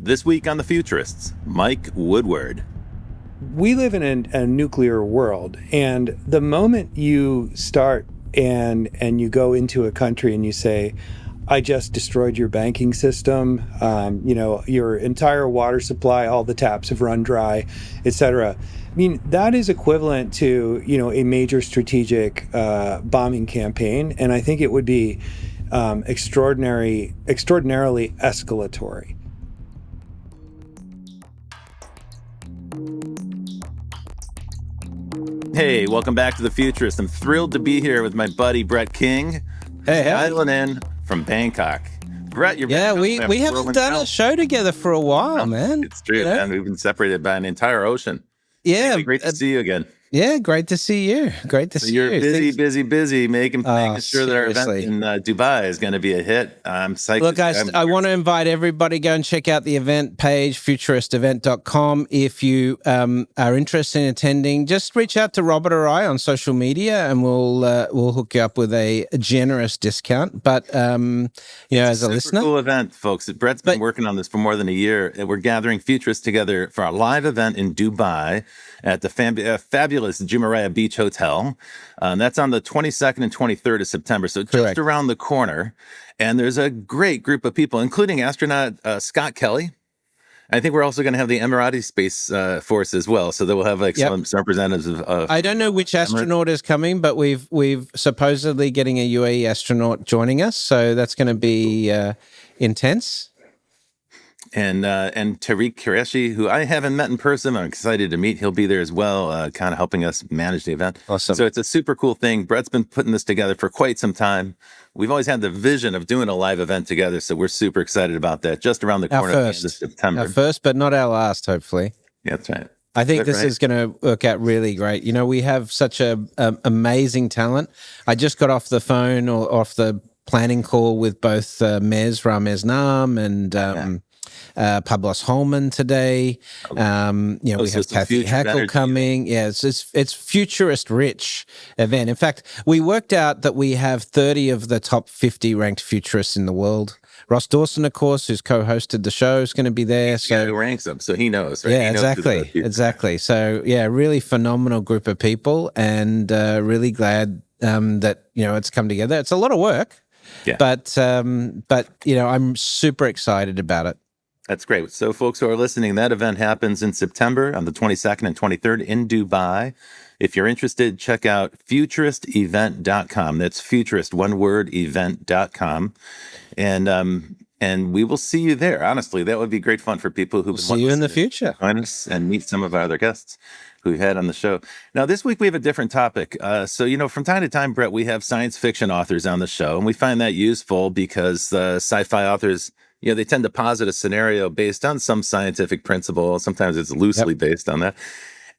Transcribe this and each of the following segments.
This week on The Futurists, Mike Woodward. We live in a nuclear world, and the moment you start and you go into a country and you say, I just destroyed your banking system, your entire water supply, all the taps have run dry, etc. I mean, that is equivalent to, a major strategic bombing campaign, and I think it would be extraordinarily escalatory. Hey, welcome back to The Futurist. I'm thrilled to be here with my buddy Brett King. Hey. Dialing in from Bangkok. Brett, you're back. We haven't done a show together for a while, man. It's true, man. We've been separated by an entire ocean. Yeah. Anyway, great to see you again. Yeah, great to see you. Great to see you. You're busy, making sure that our event in Dubai is going to be a hit. I'm psyched. Look, I want to invite everybody, go and check out the event page, futuristevent.com. If you are interested in attending, just reach out to Robert or I on social media, and we'll hook you up with a generous discount. But as a listener, cool event, folks. Brett's been working on this for more than a year. We're gathering futurists together for a live event in Dubai at the fabulous Jumeirah Beach Hotel. That's on the 22nd and 23rd of September, so just around the corner. And there's a great group of people, including astronaut Scott Kelly. I think we're also going to have the Emirati Space Force as well, so that we'll have some representatives of I don't know which astronaut is coming, but we've supposedly getting a UAE astronaut joining us, so that's going to be intense. And Tariq Qureshi, who I haven't met in person. I'm excited to meet. He'll be there as well, kind of helping us manage the event. Awesome. So it's a super cool thing. Brett's been putting this together for quite some time. We've always had the vision of doing a live event together, so we're super excited about that. Just around the corner at the end of September. Our first, but not our last, hopefully. Yeah, that's right. I think this is going to work out really great. We have such a amazing talent. I just got off the phone or off the planning call with both Ramez Nam and Pablos Holman today. We have Kathy Hackle coming. Yeah, it's futurist rich event. In fact, we worked out that we have 30 of the top 50 ranked futurists in the world. Ross Dawson, of course, who's co-hosted the show, is going to be there. Who ranks them, so he knows. Right? Yeah, exactly. So yeah, really phenomenal group of people, and really glad that it's come together. It's a lot of work, but I'm super excited about it. That's great. So folks who are listening, that event happens in September on the 22nd and 23rd in Dubai. If you're interested, check out futuristevent.com. That's futurist, one word, event.com. And we will see you there. Honestly, that would be great fun for people who see you in the future. Join us and meet some of our other guests who we had on the show. Now, this week we have a different topic. So, from time to time, Brett, we have science fiction authors on the show, and we find that useful because sci-fi authors, they tend to posit a scenario based on some scientific principle. Sometimes it's loosely based on that.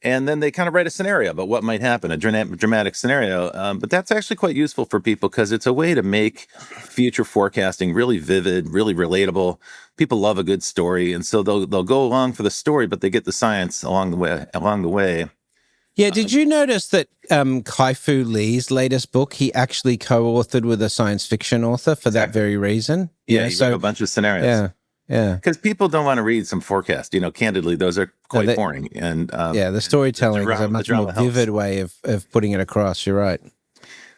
And then they kind of write a scenario about what might happen, a dramatic scenario. But that's actually quite useful for people because it's a way to make future forecasting really vivid, really relatable. People love a good story. And so they'll go along for the story, but they get the science along the way. Yeah, did you notice that Kai-Fu Lee's latest book, he actually co-authored with a science fiction author for that very reason? Yeah, he wrote a bunch of scenarios. Yeah. Because people don't want to read some forecast. Candidly, those are quite boring. And the storytelling is a much more vivid way of putting it across. You're right.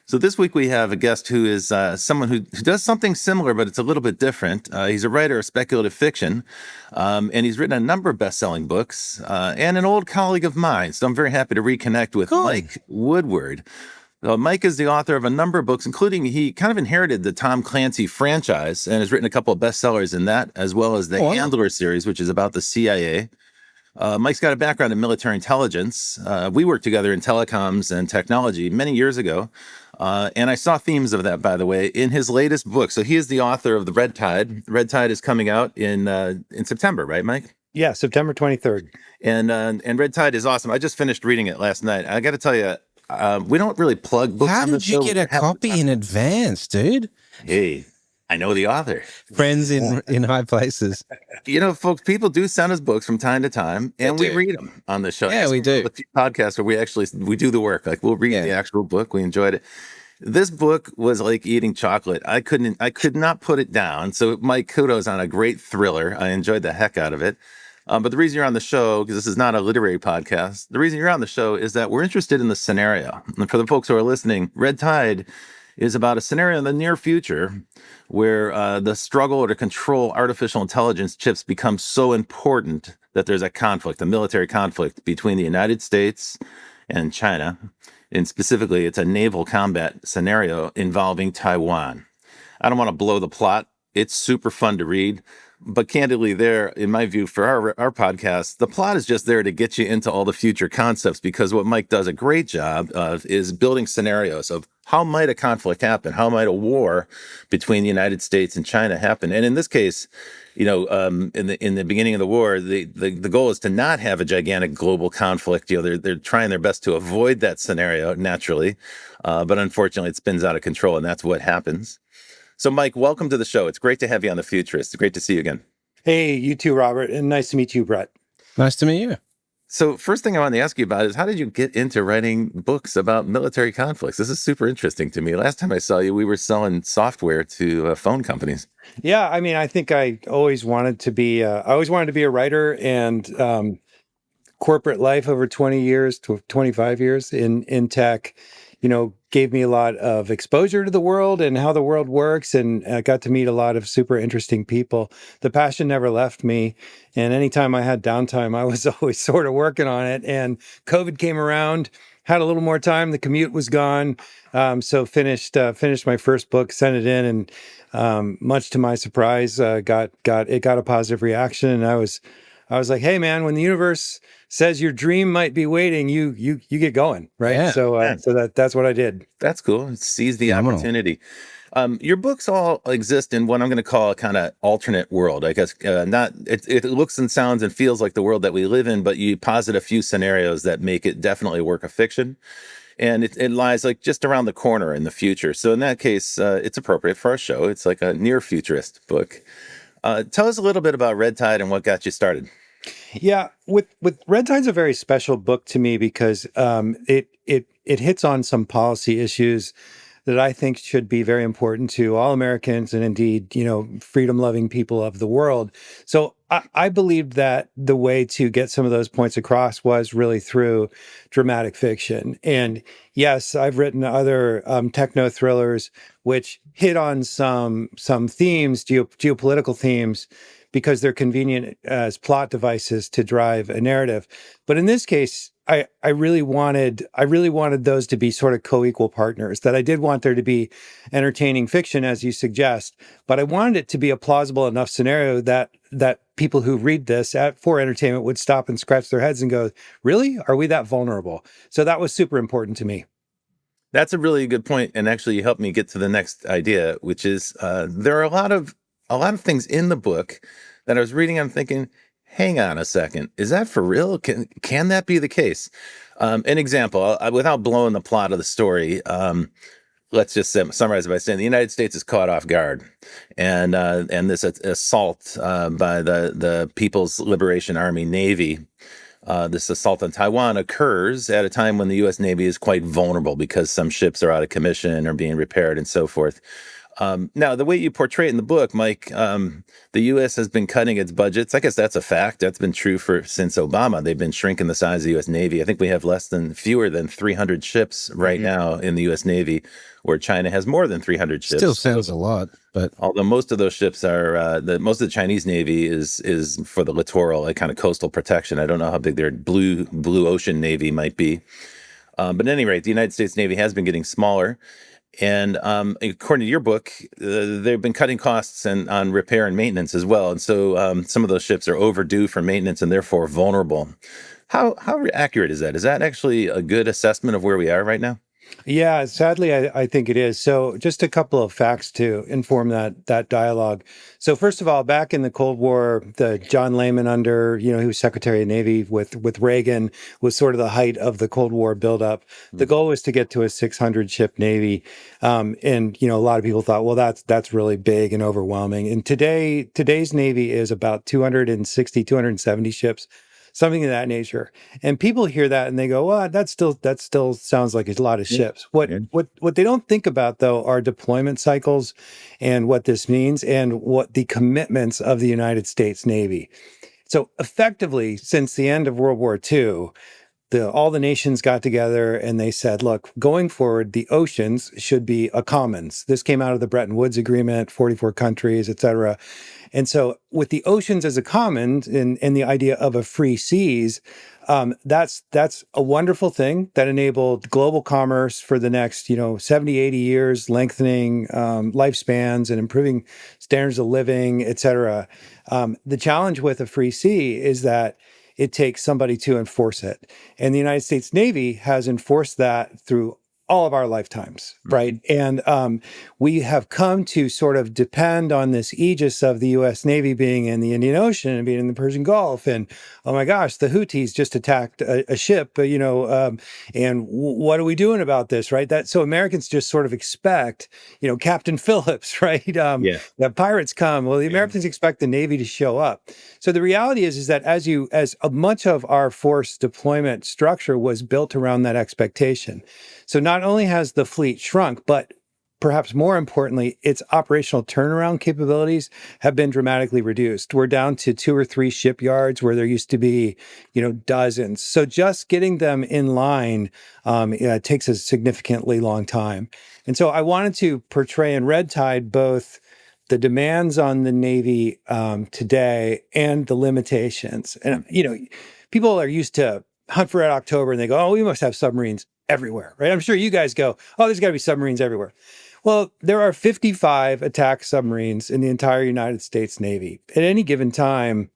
So this week we have a guest who is someone who does something similar, but it's a little bit different. He's a writer of speculative fiction, and he's written a number of best-selling books, and an old colleague of mine. So I'm very happy to reconnect with Mike Woodward. Mike is the author of a number of books, including he kind of inherited the Tom Clancy franchise and has written a couple of bestsellers in that, as well as the Handler series, which is about the CIA. Mike's got a background in military intelligence. We worked together in telecoms and technology many years ago. And I saw themes of that, by the way, in his latest book. So he is the author of The Red Tide. Red Tide is coming out in September, right, Mike? Yeah, September 23rd. And Red Tide is awesome. I just finished reading it last night. I got to tell you, we don't really plug books. How did you get a copy in advance, dude? Hey, I know the author. Friends in high places. Folks, people do send us books from time to time, and we read them on the show. Yeah, we do. A few podcasts where we do the work. Like we'll read the actual book. We enjoyed it. This book was like eating chocolate. I could not put it down. So Mike, kudos on a great thriller. I enjoyed the heck out of it. But the reason you're on the show, because this is not a literary podcast, the reason you're on the show is that we're interested in the scenario. And for the folks who are listening, Red Tide is about a scenario in the near future where the struggle to control artificial intelligence chips becomes so important that there's a conflict, a military conflict between the United States and China. And specifically, it's a naval combat scenario involving Taiwan. I don't want to blow the plot. It's super fun to read. But candidly, there, in my view, for our podcast, the plot is just there to get you into all the future concepts, because what Mike does a great job of is building scenarios of how might a conflict happen? How might a war between the United States and China happen? And in this case, in the beginning of the war, the goal is to not have a gigantic global conflict. They're trying their best to avoid that scenario naturally, but unfortunately, it spins out of control, and that's what happens. So, Mike, welcome to the show. It's great to have you on the Futurists. It's great to see you again. Hey, you too, Robert, and nice to meet you, Brett. Nice to meet you. So, first thing I wanted to ask you about is how did you get into writing books about military conflicts? This is super interesting to me. Last time I saw you, we were selling software to phone companies. Yeah, I mean, I think I always wanted to be. I always wanted to be a writer, and corporate life over 20 years to 25 years in tech, gave me a lot of exposure to the world and how the world works. And I got to meet a lot of super interesting people. The passion never left me. And anytime I had downtime, I was always sort of working on it. And COVID came around, had a little more time. The commute was gone. So finished my first book, sent it in, and much to my surprise, got a positive reaction. And I was like, hey man, when the universe says your dream might be waiting, you get going, right? Yeah. So that's what I did. That's cool. Seize the Phenomenal. opportunity. Your books all exist in what I'm going to call a kind of alternate world. I guess it looks and sounds and feels like the world that we live in, but you posit a few scenarios that make it definitely a work of fiction. And it lies like just around the corner in the future. So in that case, it's appropriate for our show. It's like a near futurist book. Tell us a little bit about Red Tide and what got you started. Yeah, with Red Tide's a very special book to me because it hits on some policy issues that I think should be very important to all Americans and indeed, freedom-loving people of the world. So I believed that the way to get some of those points across was really through dramatic fiction. And yes, I've written other techno thrillers which hit on some themes, geopolitical themes, because they're convenient as plot devices to drive a narrative. But in this case, I really wanted those to be sort of co-equal partners, that I did want there to be entertaining fiction, as you suggest, but I wanted it to be a plausible enough scenario that people who read this for entertainment would stop and scratch their heads and go, really? Are we that vulnerable? So that was super important to me. That's a really good point, and actually you helped me get to the next idea, which is there are a lot of things in the book that I was reading. I'm thinking, hang on a second, is that for real? Can that be the case? An example, without blowing the plot of the story, let's just summarize it by saying the United States is caught off guard, and this assault by the People's Liberation Army Navy. This assault on Taiwan occurs at a time when the U.S. Navy is quite vulnerable because some ships are out of commission or being repaired and so forth. Now, the way you portray it in the book, Mike, the U.S. has been cutting its budgets. I guess that's a fact. That's been true since Obama. They've been shrinking the size of the U.S. Navy. I think we have fewer than 300 ships right now in the U.S. Navy, where China has more than 300 ships. Still sounds a lot, but although most of those ships are most of the Chinese Navy is for the littoral, like kind of coastal protection. I don't know how big their blue ocean Navy might be, but at any rate, the United States Navy has been getting smaller. And according to your book, they've been cutting costs on repair and maintenance as well. And so some of those ships are overdue for maintenance and therefore vulnerable. How accurate is that? Is that actually a good assessment of where we are right now? Yeah, sadly, I think it is. So just a couple of facts to inform that dialogue. So first of all, back in the Cold War, the John Lehman he was Secretary of Navy with Reagan, was sort of the height of the Cold War buildup. The goal was to get to a 600 ship Navy. And, a lot of people thought, well, that's really big and overwhelming. And today's Navy is about 260, 270 ships. something of that nature. And people hear that and they go, well, that still sounds like a lot of ships. What they don't think about though are deployment cycles and what this means and what the commitments of the United States Navy. So effectively, since the end of World War II, all the nations got together and they said, look, going forward, the oceans should be a commons. This came out of the Bretton Woods Agreement, 44 countries, et cetera. And so with the oceans as a commons and the idea of a free seas, that's a wonderful thing that enabled global commerce for the next, 70, 80 years, lengthening lifespans and improving standards of living, et cetera. The challenge with a free sea is that it takes somebody to enforce it. And the United States Navy has enforced that through all of our lifetimes, right? And we have come to sort of depend on this aegis of the U.S. Navy being in the Indian Ocean and being in the Persian Gulf. And oh my gosh, the Houthis just attacked a ship, and what are we doing about this, right? So Americans just sort of expect, Captain Phillips, right? The pirates come. Well, the Americans expect the Navy to show up. So the reality is that as much of our force deployment structure was built around that expectation. So not only has the fleet shrunk, but perhaps more importantly, its operational turnaround capabilities have been dramatically reduced. We're down to 2 or 3 shipyards where there used to be, dozens. So just getting them in line takes a significantly long time. And so I wanted to portray in Red Tide both the demands on the Navy today and the limitations. And, people are used to Hunt for Red October and they go, oh, we must have submarines everywhere, right? I'm sure you guys go, oh, there's got to be submarines everywhere. Well, there are 55 attack submarines in the entire United States Navy. At any given time,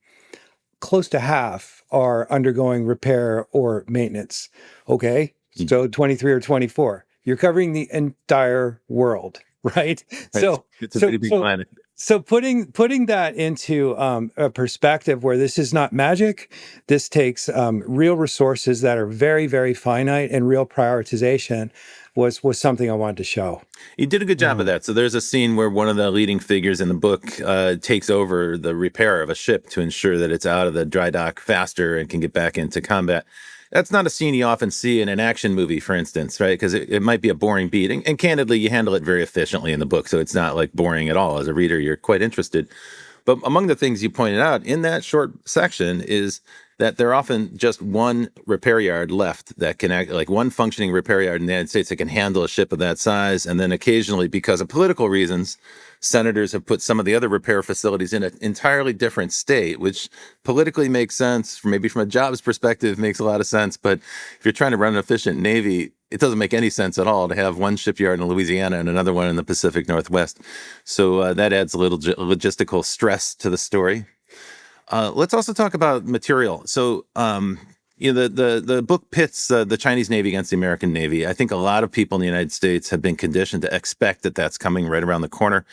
close to half are undergoing repair or maintenance. Okay, so 23 or 24. You're covering the entire world, right? So it's a pretty big planet. So putting that into a perspective where this is not magic, this takes real resources that are very, very finite and real prioritization was something I wanted to show. You did a good job of that. So there's a scene where one of the leading figures in the book takes over the repair of a ship to ensure that it's out of the dry dock faster and can get back into combat. That's not a scene you often see in an action movie, for instance, right? Because it might be a boring beat. And candidly, you handle it very efficiently in the book. So it's not like boring at all. As a reader, you're quite interested. But among the things you pointed out in that short section is that there are often just one repair yard left that can act like one functioning repair yard in the United States that can handle a ship of that size. And then occasionally, because of political reasons, senators have put some of the other repair facilities in an entirely different state, which politically makes sense. Maybe from a jobs perspective, makes a lot of sense. But if you're trying to run an efficient Navy, it doesn't make any sense at all to have one shipyard in Louisiana and another one in the Pacific Northwest. So that adds a little logistical stress to the story. Let's also talk about material. So, the book pits the Chinese Navy against the American Navy. I think a lot of people in the United States have been conditioned to expect that that's coming right around the corner.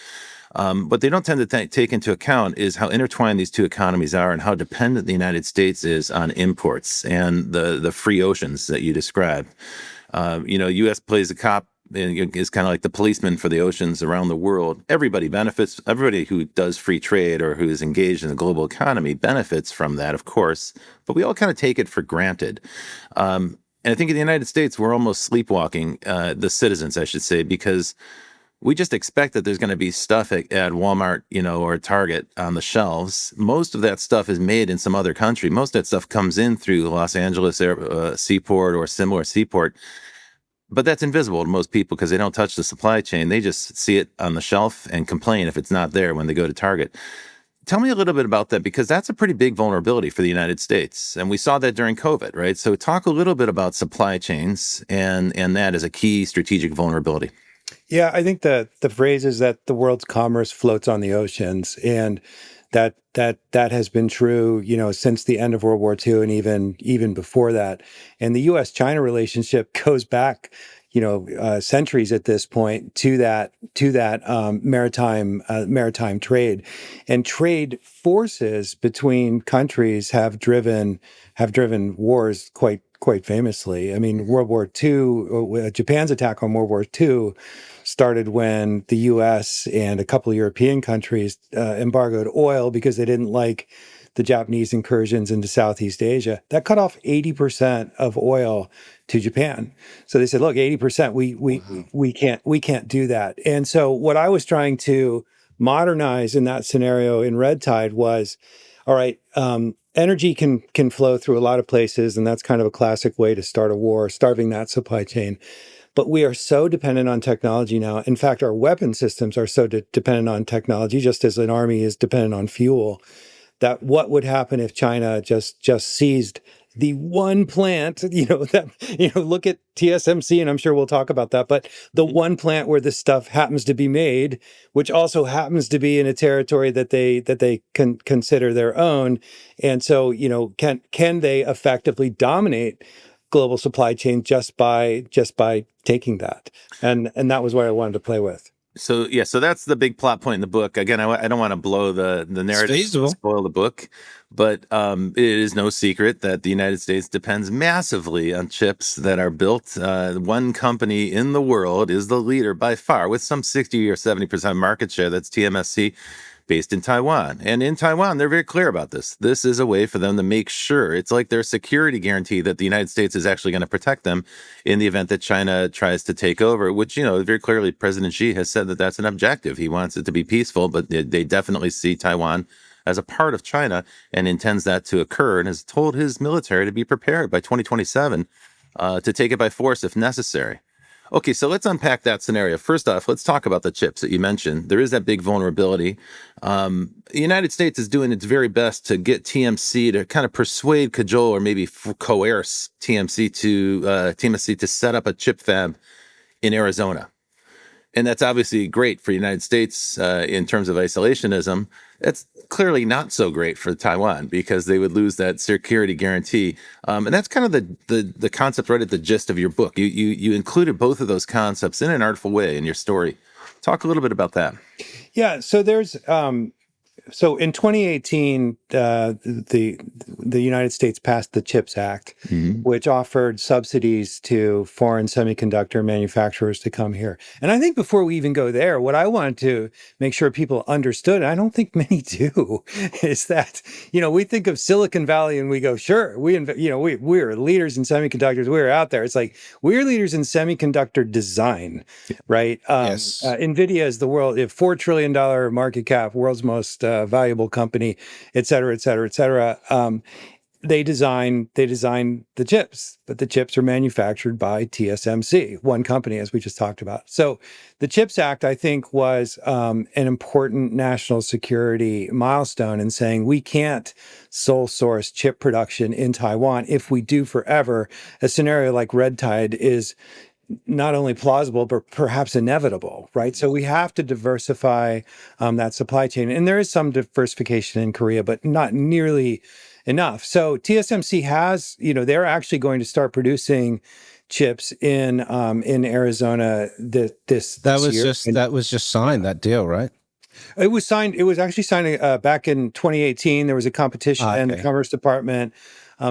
What they don't tend to take into account is how intertwined these two economies are and how dependent the United States is on imports and the free oceans that you described. U.S. plays a cop and is kind of like the policeman for the oceans around the world. Everybody benefits. Everybody who does free trade or who is engaged in the global economy benefits from that, of course. But we all kind of take it for granted. And I think in the United States, we're almost sleepwalking, the citizens, I should say, because we just expect that there's going to be stuff at Walmart, or Target on the shelves. Most of that stuff is made in some other country. Most of that stuff comes in through Los Angeles seaport or similar seaport. But that's invisible to most people because they don't touch the supply chain. They just see it on the shelf and complain if it's not there when they go to Target. Tell me a little bit about that, because that's a pretty big vulnerability for the United States. And we saw that during COVID, right? So talk a little bit about supply chains and that as a key strategic vulnerability. Yeah, I think the phrase is that the world's commerce floats on the oceans, and that has been true, since the end of World War II and even before that. And the U.S.-China relationship goes back, centuries at this point to that maritime trade, and trade forces between countries have driven wars quite famously. I mean, World War II, Japan's attack on World War II started when the U.S. and a couple of European countries embargoed oil because they didn't like the Japanese incursions into Southeast Asia, that cut off 80% of oil to Japan. So they said, look, 80%, we can't do that. And so what I was trying to modernize in that scenario in Red Tide was, all right, energy can flow through a lot of places, and that's kind of a classic way to start a war, starving that supply chain. But we are so dependent on technology now. In fact, our weapon systems are so dependent on technology, just as an army is dependent on fuel, that what would happen if China just seized the one plant, look at TSMC, and I'm sure we'll talk about that, but the one plant where this stuff happens to be made, which also happens to be in a territory that they can consider their own. And so, can they effectively dominate global supply chain just by taking that? And that was what I wanted to play with. So that's the big plot point in the book. Again, I don't want to blow the narrative, spoil the book, but it is no secret that the United States depends massively on chips that are built. One company in the world is the leader by far, with some 60 or 70% market share. That's TMSC, based in Taiwan. And in Taiwan, they're very clear about this. This is a way for them to make sure, it's like their security guarantee, that the United States is actually going to protect them in the event that China tries to take over, which, very clearly President Xi has said that that's an objective. He wants it to be peaceful, but they definitely see Taiwan as a part of China and intends that to occur, and has told his military to be prepared by 2027 to take it by force if necessary. Okay, so let's unpack that scenario. First off, let's talk about the chips that you mentioned. There is that big vulnerability. The United States is doing its very best to get TMC to kind of persuade, cajole, or maybe coerce TMC to set up a chip fab in Arizona. And that's obviously great for the United States in terms of isolationism. That's clearly not so great for Taiwan, because they would lose that security guarantee. And that's kind of the concept right at the gist of your book. You included both of those concepts in an artful way in your story. Talk a little bit about that. Yeah. So there's so in 2018, the United States passed the CHIPS Act, which offered subsidies to foreign semiconductor manufacturers to come here. And I think before we even go there, what I wanted to make sure people understood, and I don't think many do, is that, we think of Silicon Valley and we go, sure, we're leaders in semiconductors. We're out there. It's like, we're leaders in semiconductor design, right? Yes. NVIDIA is the world, $4 trillion market cap, world's most valuable company, et cetera, et cetera, et cetera. They design the chips, but the chips are manufactured by TSMC, one company, as we just talked about. So the CHIPS Act, I think, was an important national security milestone in saying we can't sole source chip production in Taiwan. If we do forever, a scenario like Red Tide is not only plausible, but perhaps inevitable, right? So we have to diversify that supply chain. And there is some diversification in Korea, but not nearly enough. So TSMC has, they're actually going to start producing chips in Arizona this year. That was just signed, that deal, right? It was signed. It was actually signed back in 2018. There was a competition, and the Commerce Department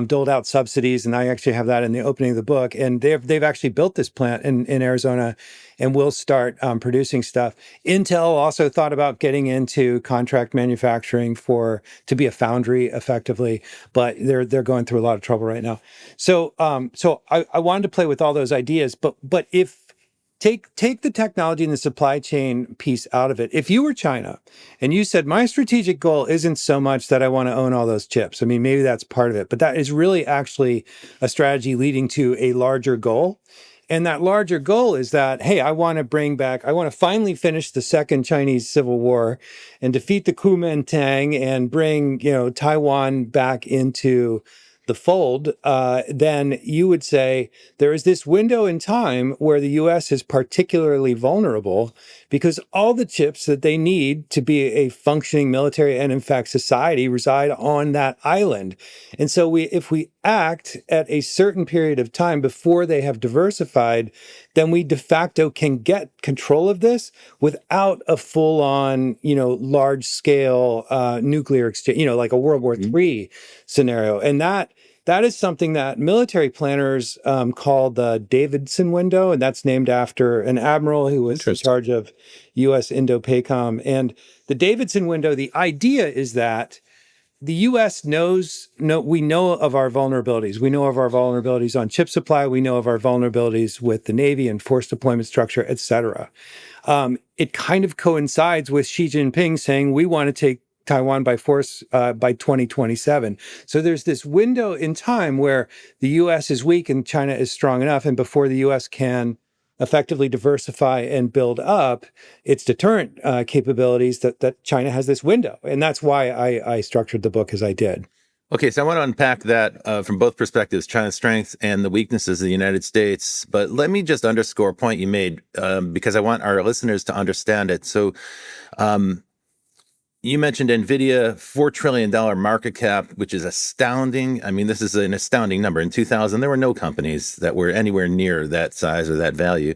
doled out subsidies, and I actually have that in the opening of the book. And they've actually built this plant in Arizona, and will start producing stuff. Intel also thought about getting into contract manufacturing to be a foundry, effectively, but they're going through a lot of trouble right now. So I wanted to play with all those ideas, but if Take the technology and the supply chain piece out of it. If you were China and you said, my strategic goal isn't so much that I want to own all those chips. I mean, maybe that's part of it, but that is really actually a strategy leading to a larger goal. And that larger goal is that, hey, I want to finally finish the second Chinese Civil War and defeat the Kuomintang and bring, Taiwan back into the fold, then you would say there is this window in time where the U.S. is particularly vulnerable because all the chips that they need to be a functioning military and, in fact, society reside on that island. And so if we act at a certain period of time before they have diversified, then we de facto can get control of this without a full-on, large scale nuclear exchange, like a World War III scenario. And that is something that military planners call the Davidson window, and that's named after an admiral who was in charge of U.S. Indo-PACOM. And the Davidson window, the idea is that the U.S. we know of our vulnerabilities. We know of our vulnerabilities on chip supply. We know of our vulnerabilities with the Navy and force deployment structure, et cetera. It kind of coincides with Xi Jinping saying we want to take Taiwan by force by 2027. So there's this window in time where the U.S. is weak and China is strong enough, and before the U.S. can effectively diversify and build up its deterrent capabilities, that China has this window, and that's why I structured the book as I did. Okay, so I want to unpack that from both perspectives, China's strengths and the weaknesses of the United States. But let me just underscore a point you made because I want our listeners to understand it. So you mentioned NVIDIA, $4 trillion market cap, which is astounding. I mean, this is an astounding number. In 2000, there were no companies that were anywhere near that size or that value.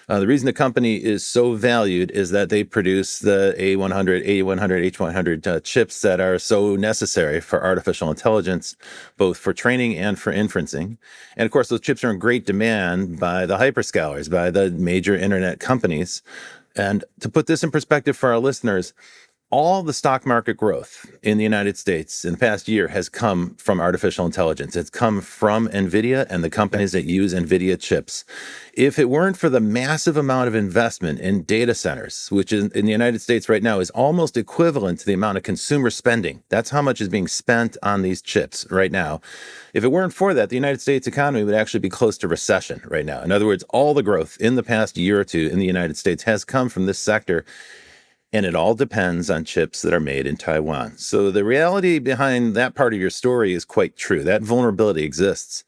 The reason the company is so valued is that they produce the A100, A100, H100 chips that are so necessary for artificial intelligence, both for training and for inferencing. And of course, those chips are in great demand by the hyperscalers, by the major internet companies. And to put this in perspective for our listeners, all the stock market growth in the United States in the past year has come from artificial intelligence. It's come from NVIDIA and the companies that use NVIDIA chips. If it weren't for the massive amount of investment in data centers, which in the United States right now is almost equivalent to the amount of consumer spending, that's how much is being spent on these chips right now. If it weren't for that, the United States economy would actually be close to recession right now. In other words, all the growth in the past year or two in the United States has come from this sector. And it all depends on chips that are made in Taiwan. So the reality behind that part of your story is quite true. That vulnerability exists.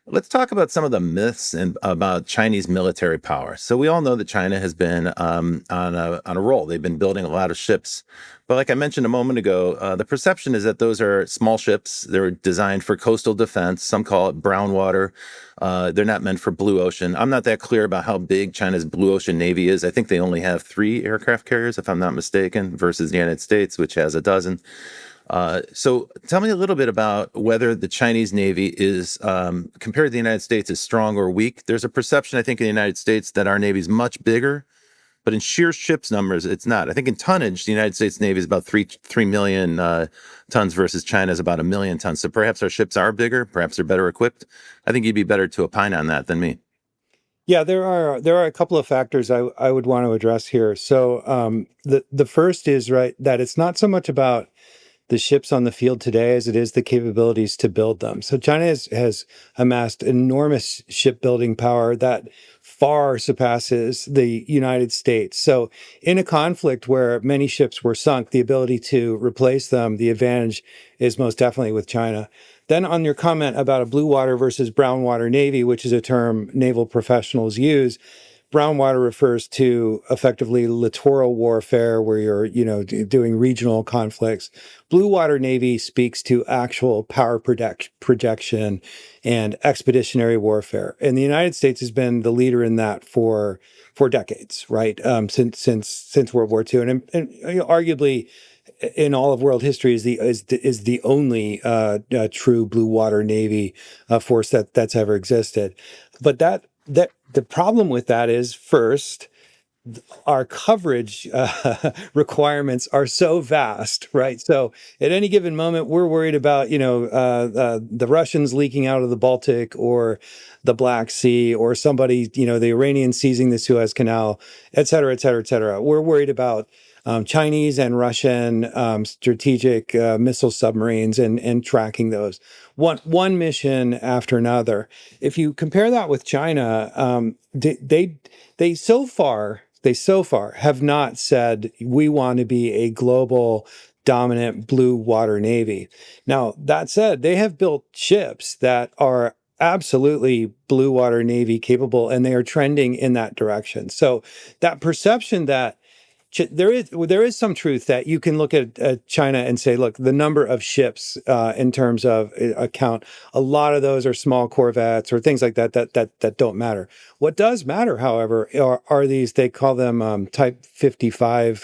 Let's talk about some of the myths about Chinese military power. So we all know that China has been on a roll. They've been building a lot of ships. But like I mentioned a moment ago, the perception is that those are small ships. They're designed for coastal defense. Some call it brown water. They're not meant for blue ocean. I'm not that clear about how big China's blue ocean navy is. I think they only have 3 aircraft carriers, if I'm not mistaken, versus the United States, which has a dozen. So tell me a little bit about whether the Chinese Navy is, compared to the United States, is strong or weak. There's a perception, I think, in the United States that our Navy is much bigger, but in sheer ships numbers, it's not. I think in tonnage, the United States Navy is about 3 million tons versus China is about 1 million tons. So perhaps our ships are bigger, perhaps they're better equipped. I think you'd be better to opine on that than me. Yeah, there are a couple of factors I would want to address here. So the first is that it's not so much about the ships on the field today as it is the capabilities to build them. So China has amassed enormous shipbuilding power that far surpasses the United States. So in a conflict where many ships were sunk, the ability to replace them, the advantage is most definitely with China. Then on your comment about a blue water versus brown water navy, which is a term naval professionals use, brown water refers to effectively littoral warfare where you're, doing regional conflicts. Blue water navy speaks to actual power projection and expeditionary warfare. And the United States has been the leader in that for decades, right? Since World War II, and arguably in all of world history is the only true blue water navy force that's ever existed. But that the problem with that is, first, our coverage requirements are so vast, right? So at any given moment, we're worried about, the Russians leaking out of the Baltic or the Black Sea, or somebody, the Iranians seizing the Suez Canal, et cetera, et cetera, et cetera. We're worried about Chinese and Russian strategic missile submarines and tracking those one mission after another. If you compare that with China, they so far have not said we want to be a global dominant blue water navy. Now, that said, they have built ships that are absolutely blue water navy capable, and they are trending in that direction. So that perception that there is some truth that you can look at China and say, look, the number of ships in terms of account, a lot of those are small corvettes or things like that don't matter. What does matter, however, are these, they call them Type 55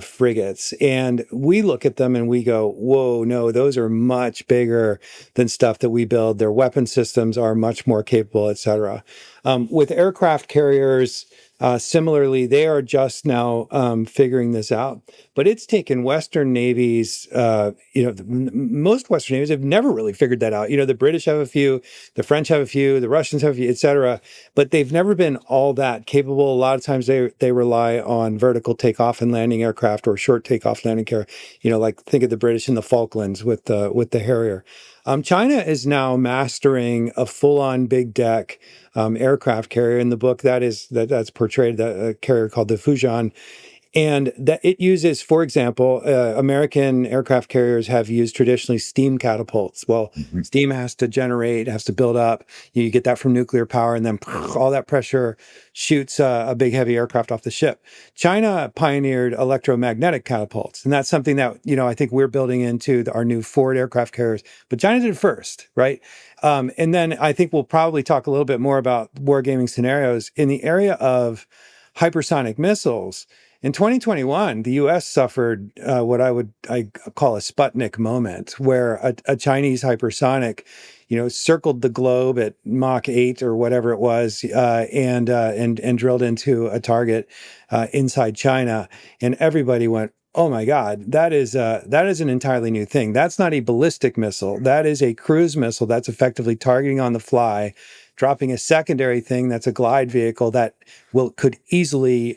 frigates. And we look at them and we go, whoa, no, those are much bigger than stuff that we build. Their weapon systems are much more capable, et cetera. With aircraft carriers, Similarly, they are just now figuring this out. But it's taken Western navies, most Western navies have never really figured that out. The British have a few, the French have a few, the Russians have a few, et cetera. But they've never been all that capable. A lot of times they rely on vertical takeoff and landing aircraft or short takeoff landing aircraft. Like think of the British in the Falklands with the Harrier. China is now mastering a full-on big deck aircraft carrier. In the book, that's portrayed, a carrier called the Fujian, and that it uses, for example, American aircraft carriers have used traditionally steam catapults. Well, steam has to build up. You get that from nuclear power, and then all that pressure shoots a big heavy aircraft off the ship. China pioneered electromagnetic catapults, and that's something that I think we're building into our new Ford aircraft carriers. But China did it first, right? And then I think we'll probably talk a little bit more about wargaming scenarios in the area of hypersonic missiles. In 2021, the U.S. suffered what I call a Sputnik moment, where a Chinese hypersonic, circled the globe at Mach 8 or whatever it was, and drilled into a target inside China, and everybody went, "Oh my God, that is an entirely new thing. That's not a ballistic missile. That is a cruise missile that's effectively targeting on the fly." Dropping a secondary thing that's a glide vehicle that could easily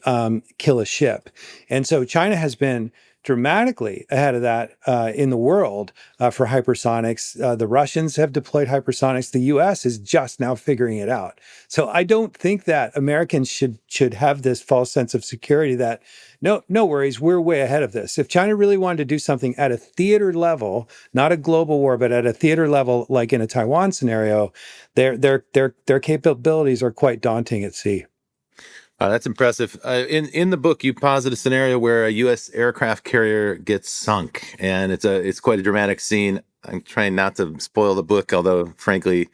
kill a ship. And so China has been dramatically ahead of that in the world for hypersonics. The Russians have deployed hypersonics. The U.S. is just now figuring it out. So I don't think that Americans should have this false sense of security that no worries, we're way ahead of this. If China really wanted to do something at a theater level, not a global war, but at a theater level, like in a Taiwan scenario, their capabilities are quite daunting at sea. That's impressive. In the book, you posit a scenario where a U.S. aircraft carrier gets sunk, and it's quite a dramatic scene. I'm trying not to spoil the book, although frankly,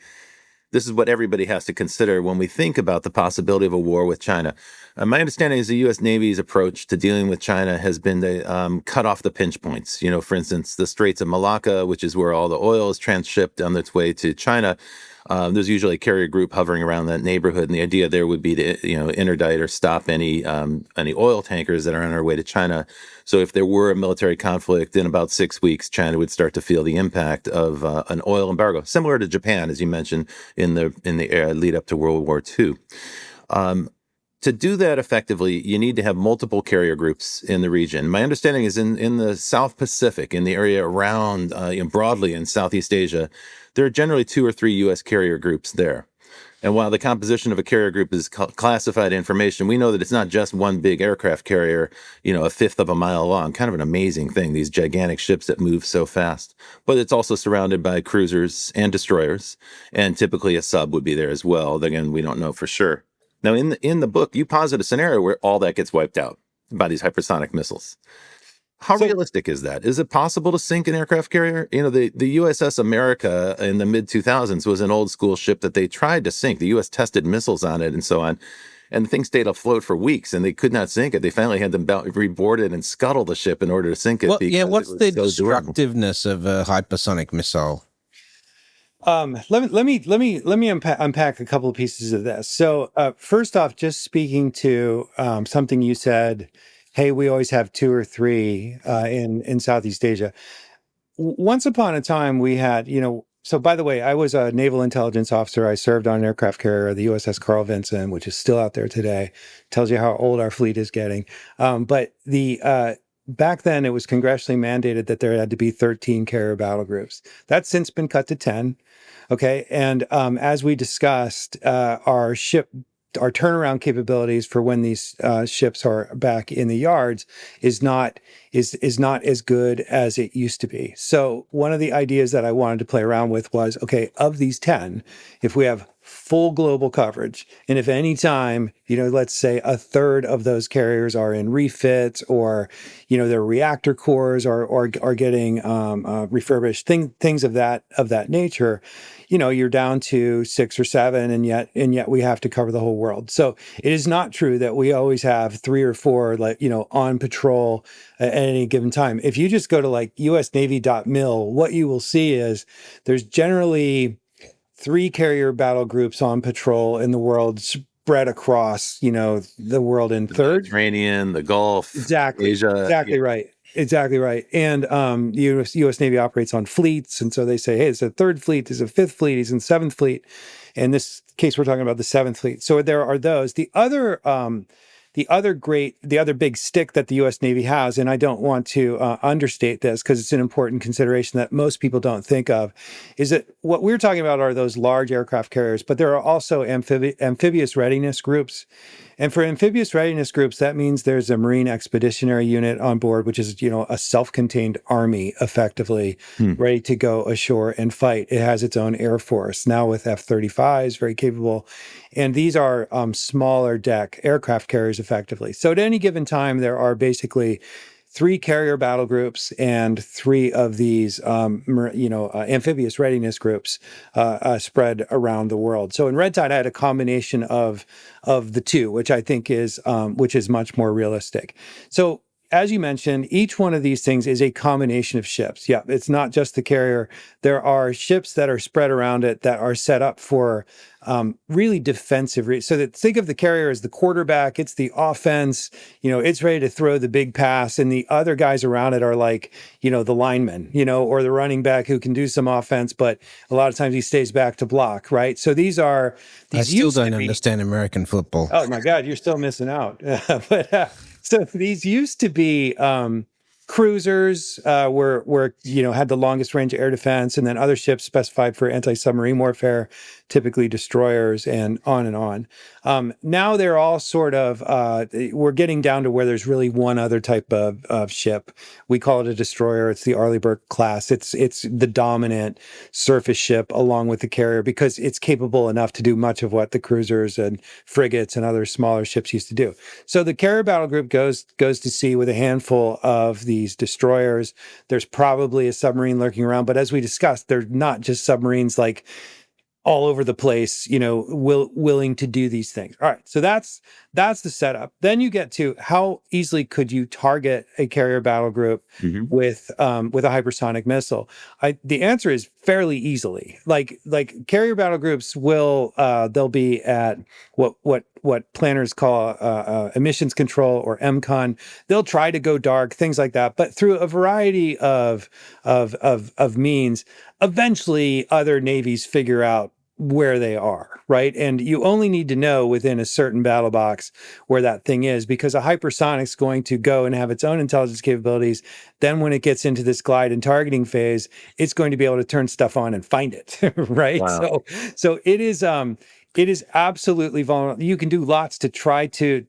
this is what everybody has to consider when we think about the possibility of a war with China. My understanding is the U.S. Navy's approach to dealing with China has been to cut off the pinch points. For instance, the Straits of Malacca, which is where all the oil is transshipped on its way to China. There's usually a carrier group hovering around that neighborhood, and the idea there would be to interdict or stop any oil tankers that are on their way to China. So if there were a military conflict in about 6 weeks, China would start to feel the impact of an oil embargo, similar to Japan, as you mentioned in the lead up to World War II. To do that effectively, you need to have multiple carrier groups in the region. My understanding is in the South Pacific, in the area around broadly in Southeast Asia, there are generally 2 or 3 U.S. carrier groups there. And while the composition of a carrier group is classified information, we know that it's not just one big aircraft carrier, a fifth of a mile long, kind of an amazing thing, these gigantic ships that move so fast. But it's also surrounded by cruisers and destroyers, and typically a sub would be there as well. Again, we don't know for sure. Now, in the book, you posit a scenario where all that gets wiped out by these hypersonic missiles. How realistic is that? Is it possible to sink an aircraft carrier? The USS America in the mid-2000s was an old school ship that they tried to sink. The U.S. tested missiles on it and so on. And the thing stayed afloat for weeks, and they could not sink it. They finally had to reboard it and scuttle the ship in order to sink it. What's the destructiveness of a hypersonic missile? Let me unpack a couple of pieces of this. So first off, just speaking to something you said, hey, we always have 2 or 3 in Southeast Asia. Once upon a time, we had, so by the way, I was a naval intelligence officer. I served on an aircraft carrier, the USS Carl Vinson, which is still out there today. Tells you how old our fleet is getting. But back then, it was congressionally mandated that there had to be 13 carrier battle groups. That's since been cut to 10. Okay. And as we discussed, our turnaround capabilities for when these ships are back in the yards is not as good as it used to be. So one of the ideas that I wanted to play around with was, okay, of these 10, if we have full global coverage, and if any time, let's say a third of those carriers are in refits, or their reactor cores are getting refurbished, things of that nature, you're down to 6 or 7, and yet we have to cover the whole world. So it is not true that we always have 3 or 4 on patrol at any given time. If you just go to usnavy.mil, what you will see is there's generally 3 carrier battle groups on patrol in the world, spread across, the world in The thirds. Mediterranean, the Gulf, Exactly. Asia. Exactly right. Exactly right. And U.S. Navy operates on fleets, and so they say, hey, it's a third fleet, there's a fifth fleet, he's in seventh fleet. In this case, we're talking about the seventh fleet. So there are those. The other big stick that the U.S. Navy has, and I don't want to understate this because it's an important consideration that most people don't think of, is that what we're talking about are those large aircraft carriers, but there are also amphibious readiness groups. And for amphibious readiness groups, that means there's a Marine Expeditionary Unit on board, which is, a self-contained army, effectively, ready to go ashore and fight. It has its own Air Force, now with F-35s, very capable. And these are smaller deck aircraft carriers, effectively. So at any given time, there are basically 3 carrier battle groups and 3 of these, amphibious readiness groups spread around the world. So in Red Tide, I had a combination of the two, which I think is much more realistic. So as you mentioned, each one of these things is a combination of ships. Yeah, it's not just the carrier. There are ships that are spread around it that are set up for really defensive. So that think of the carrier as the quarterback. It's the offense. It's ready to throw the big pass, and the other guys around it are like, the linemen, or the running back who can do some offense, but a lot of times he stays back to block. Right. So these I still used to don't be- understand American football. Oh my God, you're still missing out. So these used to be cruisers, were had the longest range air defense, and then other ships specified for anti-submarine warfare, typically destroyers, and on and on. Now they're all sort of we're getting down to where there's really one other type of ship. We call it a destroyer. It's the Arleigh class. It's the dominant surface ship along with the carrier because it's capable enough to do much of what the cruisers and frigates and other smaller ships used to do. So the carrier battle group goes to sea with a handful of these destroyers. There's probably a submarine lurking around, but as we discussed, they're not just submarines like all over the place, willing to do these things. All right, so that's the setup. Then you get to how easily could you target a carrier battle group with a hypersonic missile? The answer is fairly easily. Like carrier battle groups will they'll be at what planners call emissions control or MCON. They'll try to go dark, things like that, but through a variety of means, eventually other navies figure out where they are, right? And you only need to know within a certain battle box where that thing is, because a hypersonic's going to go and have its own intelligence capabilities. Then when it gets into this glide and targeting phase, it's going to be able to turn stuff on and find it, right? Wow. So it is absolutely vulnerable. You can do lots to try to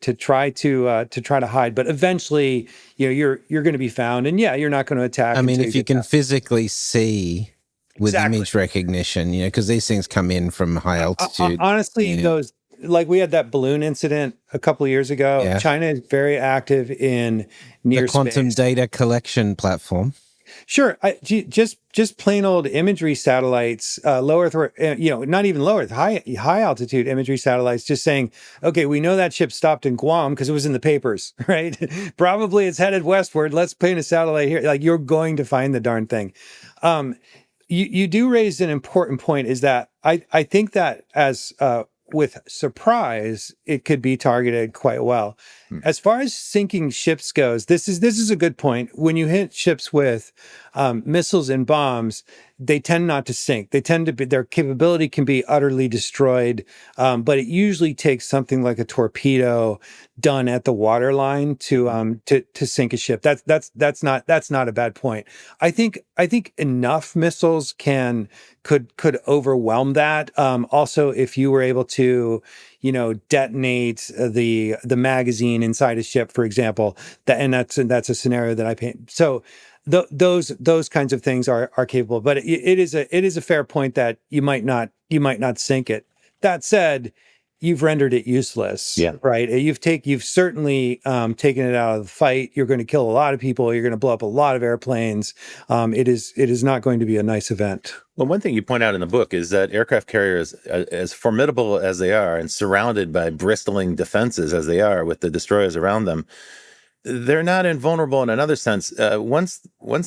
hide, but eventually, you're going to be found, and you're not going to attack. I mean, until if you get can physically see with Exactly. image recognition, because these things come in from high altitude. Honestly, those, like we had that balloon incident a couple of years ago. Yeah. China is very active in near the quantum space. data collection platform. Sure, just plain old imagery satellites, low Earth, not even low Earth, high altitude imagery satellites, just saying, okay, we know that ship stopped in Guam because it was in the papers, right? Probably it's headed westward. Let's paint a satellite here. Like, you're going to find the darn thing. You do raise an important point, is that I think that as with surprise, it could be targeted quite well. As far as sinking ships goes, this is a good point. When you hit ships with missiles and bombs, they tend not to sink. They tend to be, their capability can be utterly destroyed, but it usually takes something like a torpedo done at the waterline to sink a ship. That's not a bad point. I think enough missiles could overwhelm that. Also, if you were able to, detonate the magazine inside a ship, for example, that's a scenario that I paint. So those kinds of things are capable, but it is a fair point that you might not sink it. That said, you've rendered it useless, right? You've certainly taken it out of the fight. You're going to kill a lot of people. You're going to blow up a lot of airplanes. It is not going to be a nice event. Well, one thing you point out in the book is that aircraft carriers, as formidable as they are and surrounded by bristling defenses as they are with the destroyers around them, they're not invulnerable in another sense. Once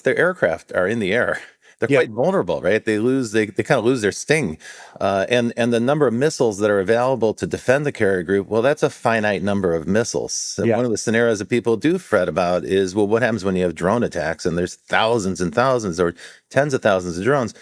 their aircraft are in the air, they're Yeah. quite vulnerable, right? They kind of lose their sting. And the number of missiles that are available to defend the carrier group, well, that's a finite number of missiles. So Yeah. one of the scenarios that people do fret about is, well, what happens when you have drone attacks and there's thousands and thousands or tens of thousands of drones?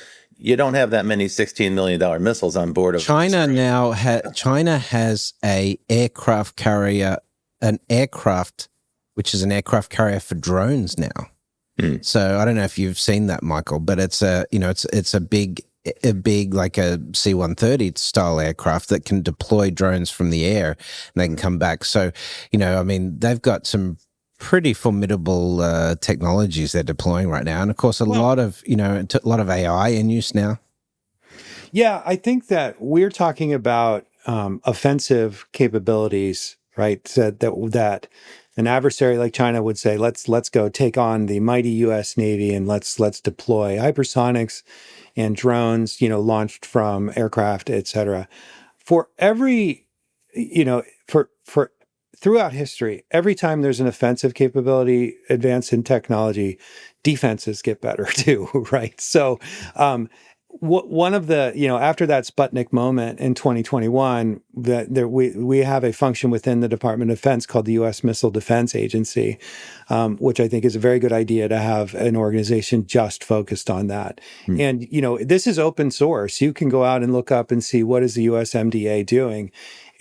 You don't have that many $16 million missiles on board of China has a aircraft carrier, an aircraft, which is an aircraft carrier for drones now. So I don't know if you've seen that, Michael, but it's a big like a C-130 style aircraft that can deploy drones from the air and they can come back. So, I mean, they've got some pretty formidable technologies they're deploying right now, and of course a lot of AI in use now. Yeah, I think that we're talking about offensive capabilities, right? So that an adversary like China would say, let's go take on the mighty U.S. Navy and let's deploy hypersonics and drones, launched from aircraft, et cetera. For every, for throughout history, every time there's an offensive capability advance in technology, defenses get better too, right? So, one of the, after that Sputnik moment in 2021, we have a function within the Department of Defense called the U.S. Missile Defense Agency, which I think is a very good idea to have an organization just focused on that. And, this is open source. You can go out and look up and see what is the USMDA doing.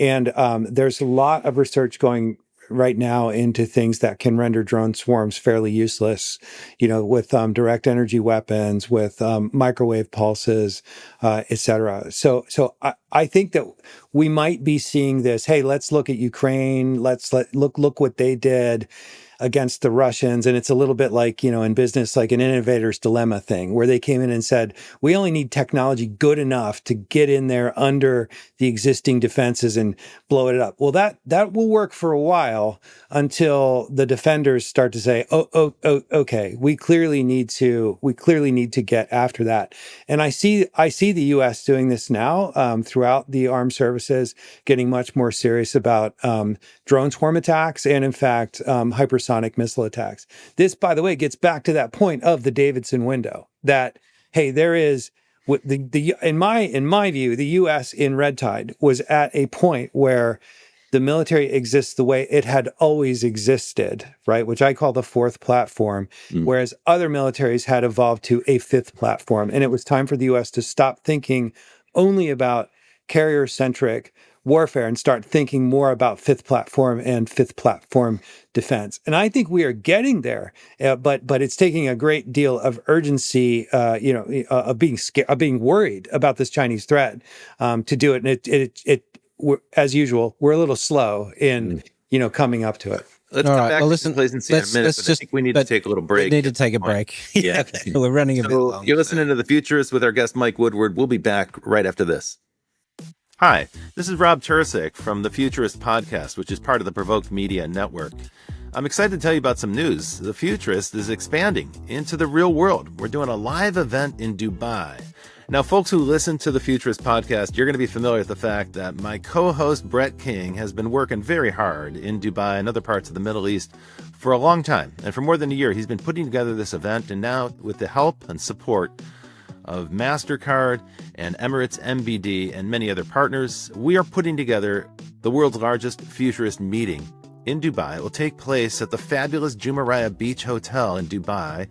And there's a lot of research going right now into things that can render drone swarms fairly useless, with direct energy weapons, with microwave pulses, et cetera. So I think that we might be seeing this. Hey, let's look at Ukraine. Let's look what they did against the Russians. And it's a little bit like, in business, like an innovator's dilemma thing, where they came in and said, we only need technology good enough to get in there under the existing defenses and blow it up. Well, that will work for a while until the defenders start to say, okay, we clearly need to get after that. And I see the U.S. doing this now throughout the armed services, getting much more serious about drone swarm attacks and, in fact, hypersonic missile attacks. This, by the way, gets back to that point of the Davidson window that, hey, there is in my view, the U.S. in red tide was at a point where the military exists the way it had always existed, right? Which I call the fourth platform, whereas other militaries had evolved to a fifth platform. And it was time for the U.S. to stop thinking only about carrier-centric warfare and start thinking more about fifth platform and fifth platform defense. And I think we are getting there, but it's taking a great deal of urgency, of being scared, of being worried about this Chinese threat to do it. And as usual, we're a little slow in coming up to it. Let's come back to complacency in a minute, but I think we need to take a little break. We need to take a break. Yeah. Okay. We're running a bit long. You're listening to The Futurists with our guest, Mike Woodward. We'll be back right after this. Hi, this is Rob Tercek from the Futurist podcast, which is part of the Provoked Media Network. I'm excited to tell you about some news. The Futurist is expanding into the real world. We're doing a live event in Dubai. Now, folks who listen to the Futurist podcast, you're going to be familiar with the fact that my co-host Brett King has been working very hard in Dubai and other parts of the Middle East for a long time. And for more than a year, he's been putting together this event. And now, with the help and support of MasterCard and Emirates MBD and many other partners, we are putting together the world's largest futurist meeting in Dubai. It will take place at the fabulous Jumeirah Beach Hotel in Dubai,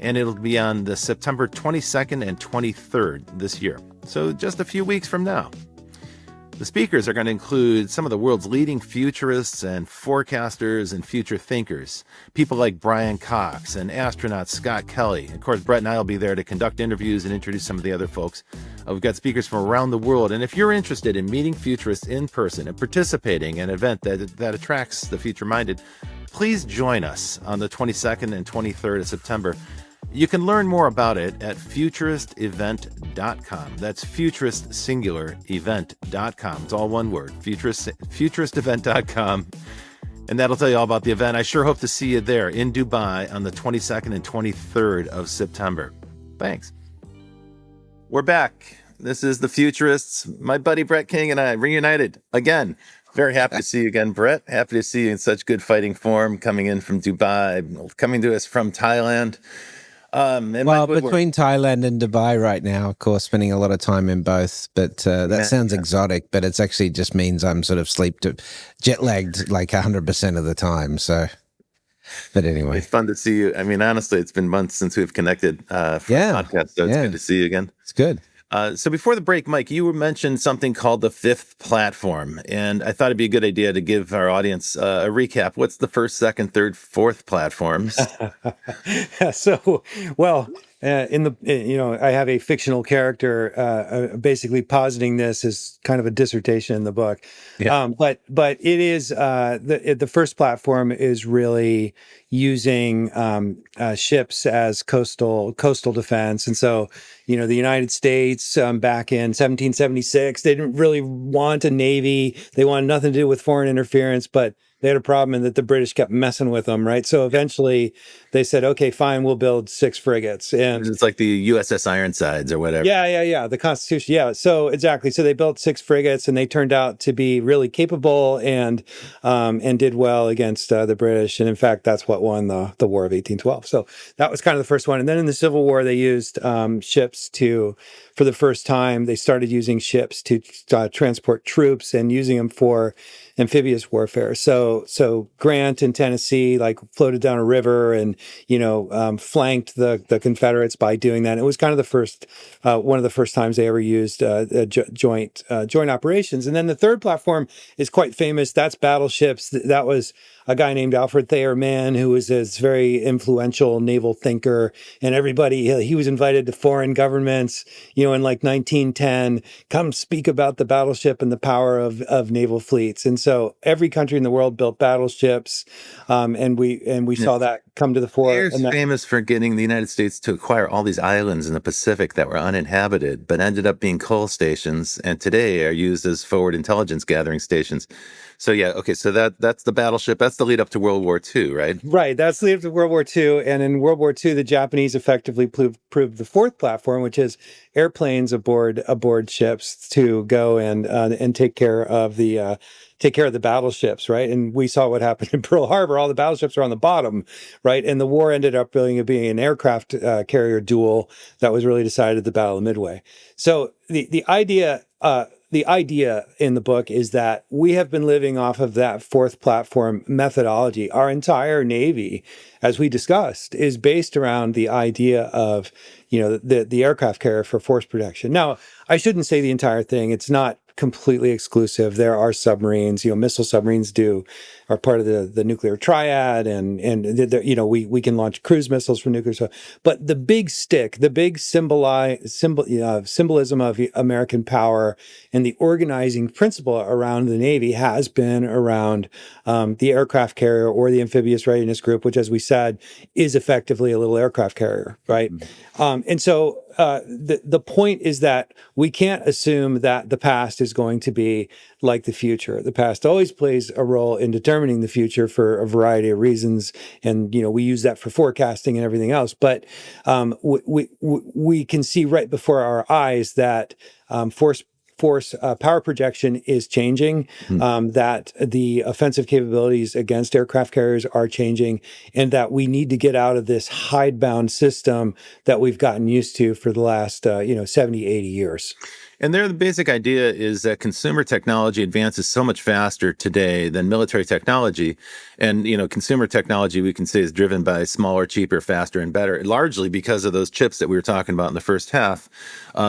and it'll be on the September 22nd and 23rd this year. So just a few weeks from now. The speakers are going to include some of the world's leading futurists and forecasters and future thinkers. People like Brian Cox and astronaut Scott Kelly. Of course, Brett and I will be there to conduct interviews and introduce some of the other folks. We've got speakers from around the world. And if you're interested in meeting futurists in person and participating in an event that attracts the future-minded, please join us on the 22nd and 23rd of September. You can learn more about it at futuristevent.com. That's futurist singular event.com. It's all one word, futuristevent.com. And that'll tell you all about the event. I sure hope to see you there in Dubai on the 22nd and 23rd of September. Thanks. We're back. This is the Futurists. My buddy Brett King and I reunited again. Very happy to see you again, Brett. Happy to see you in such good fighting form, coming in from Dubai, coming to us from Thailand. And Well, mine would work. between Thailand and Dubai right now, of course, spending a lot of time in both. But that sounds exotic, but it's actually just means I'm sort of jet lagged like 100% of the time. So, but anyway, It's fun to see you. I mean, honestly, it's been months since we've connected for a yeah, podcast, so it's good yeah, to see you again. it's good. So before the break, Mike, you mentioned something called the fifth platform, and I thought it'd be a good idea to give our audience a recap. What's the first, second, third, fourth platforms? So, well, I have a fictional character basically positing this as kind of a dissertation in the book. Yeah. But it is the first platform is really using ships as coastal defense, and so the United States back in 1776, they didn't really want a navy. They wanted nothing to do with foreign interference, but they had a problem in that the British kept messing with them, right? So eventually they said, okay, fine, we'll build 6 frigates. And It's like the USS Ironsides or whatever. yeah. The Constitution. Yeah. So exactly. So they built 6 frigates and they turned out to be really capable and did well against the British. And in fact, that's what won the War of 1812. So that was kind of the first one. And then in the Civil War, they used ships for the first time, they started using ships to transport troops and using them for amphibious warfare. So Grant in Tennessee like floated down a river and flanked the Confederates by doing that. And it was kind of the first one of the first times they ever used joint operations. And then the third platform is quite famous. That's battleships. That was a guy named Alfred Thayer Mann, who was this very influential naval thinker, and he was invited to foreign governments, in like 1910, come speak about the battleship and the power of naval fleets. And so every country in the world built battleships, and we saw that come to the fore. Thayer's famous for getting the United States to acquire all these islands in the Pacific that were uninhabited, but ended up being coal stations, and today are used as forward intelligence gathering stations. So yeah, okay, so that's the battleship. That's the lead up to World War II, right? Right, that's the lead up to World War II. And in World War II, the Japanese effectively proved the fourth platform, which is airplanes aboard ships to go and take care of the battleships, right? And we saw what happened in Pearl Harbor. All the battleships are on the bottom, right? And the war ended up being an aircraft carrier duel that was really decided at the Battle of Midway. So the idea in the book is that we have been living off of that fourth platform methodology. Our entire Navy, as we discussed, is based around the idea of, the aircraft carrier for force protection. Now, I shouldn't say the entire thing. It's not completely exclusive. There are submarines, missile submarines are part of the nuclear triad, and we can launch cruise missiles from nuclear. So, but the big symbolism of American power and the organizing principle around the Navy has been around the aircraft carrier or the amphibious readiness group, which, as we said, is effectively a little aircraft carrier, right? And so the point is that we can't assume that the past is going to be like the future. The past always plays a role in determining the future for a variety of reasons, and we use that for forecasting and everything else. But we can see right before our eyes that power projection is changing, that the offensive capabilities against aircraft carriers are changing, and that we need to get out of this hidebound system that we've gotten used to for the last 70, 80 years. And there, the basic idea is that consumer technology advances so much faster today than military technology. And, consumer technology, we can say, is driven by smaller, cheaper, faster, and better, largely because of those chips that we were talking about in the first half.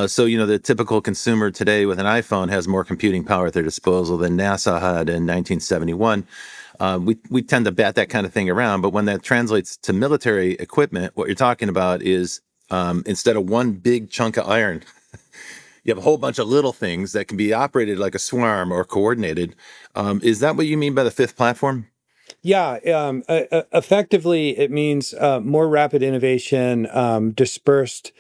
So, the typical consumer today with an iPhone has more computing power at their disposal than NASA had in 1971. We tend to bat that kind of thing around, but when that translates to military equipment, what you're talking about is instead of one big chunk of iron, you have a whole bunch of little things that can be operated like a swarm or coordinated. Is that what you mean by the fifth platform? Yeah, effectively, it means more rapid innovation, dispersed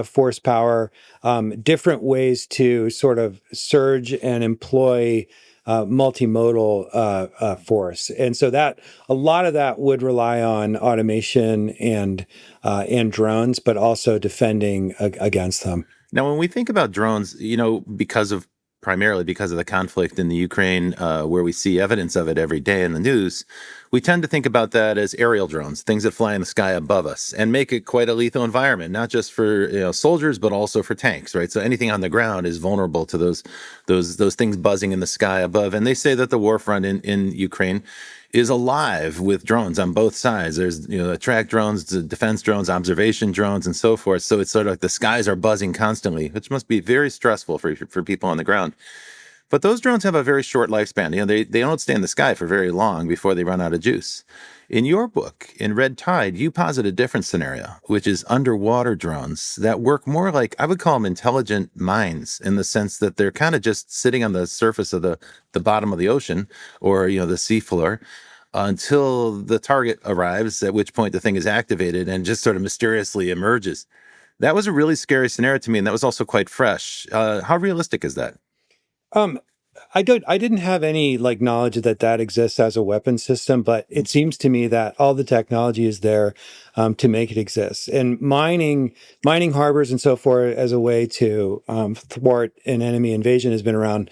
force power, different ways to sort of surge and employ multimodal force, and so that a lot of that would rely on automation and drones, but also defending against them. Now, when we think about drones, primarily because of the conflict in the Ukraine, where we see evidence of it every day in the news, we tend to think about that as aerial drones, things that fly in the sky above us, and make it quite a lethal environment, not just for soldiers, but also for tanks, right? So anything on the ground is vulnerable to those things buzzing in the sky above. And they say that the war front in Ukraine is alive with drones on both sides. There's attack drones, defense drones, observation drones, and so forth. So it's sort of like the skies are buzzing constantly, which must be very stressful for people on the ground. But those drones have a very short lifespan. They don't stay in the sky for very long before they run out of juice. In your book, in Red Tide, you posit a different scenario, which is underwater drones that work more like, I would call them intelligent mines, in the sense that they're kind of just sitting on the surface of the bottom of the ocean, or the seafloor, until the target arrives, at which point the thing is activated and just sort of mysteriously emerges. That was a really scary scenario to me, and that was also quite fresh. How realistic is that? I didn't have any knowledge that exists as a weapon system, but it seems to me that all the technology is there to make it exist. And mining harbors and so forth as a way to thwart an enemy invasion has been around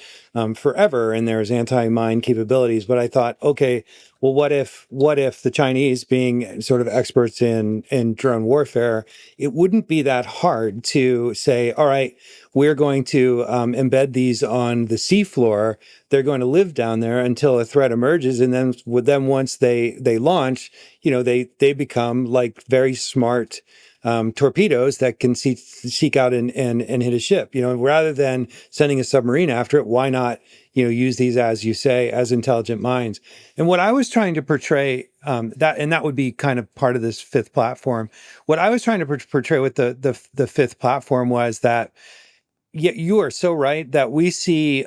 forever, and there's anti-mine capabilities. But I thought, okay, well, what if the Chinese, being sort of experts in drone warfare, it wouldn't be that hard to say, all right, we're going to embed these on the seafloor. They're going to live down there until a threat emerges, and then with them, once they launch, they become very smart torpedoes that can seek out and hit a ship. Rather than sending a submarine after it, why not use these, as you say, as intelligent mines? And what I was trying to portray, that would be kind of part of this fifth platform. What I was trying to portray with the fifth platform was that, yeah, you are so right that we see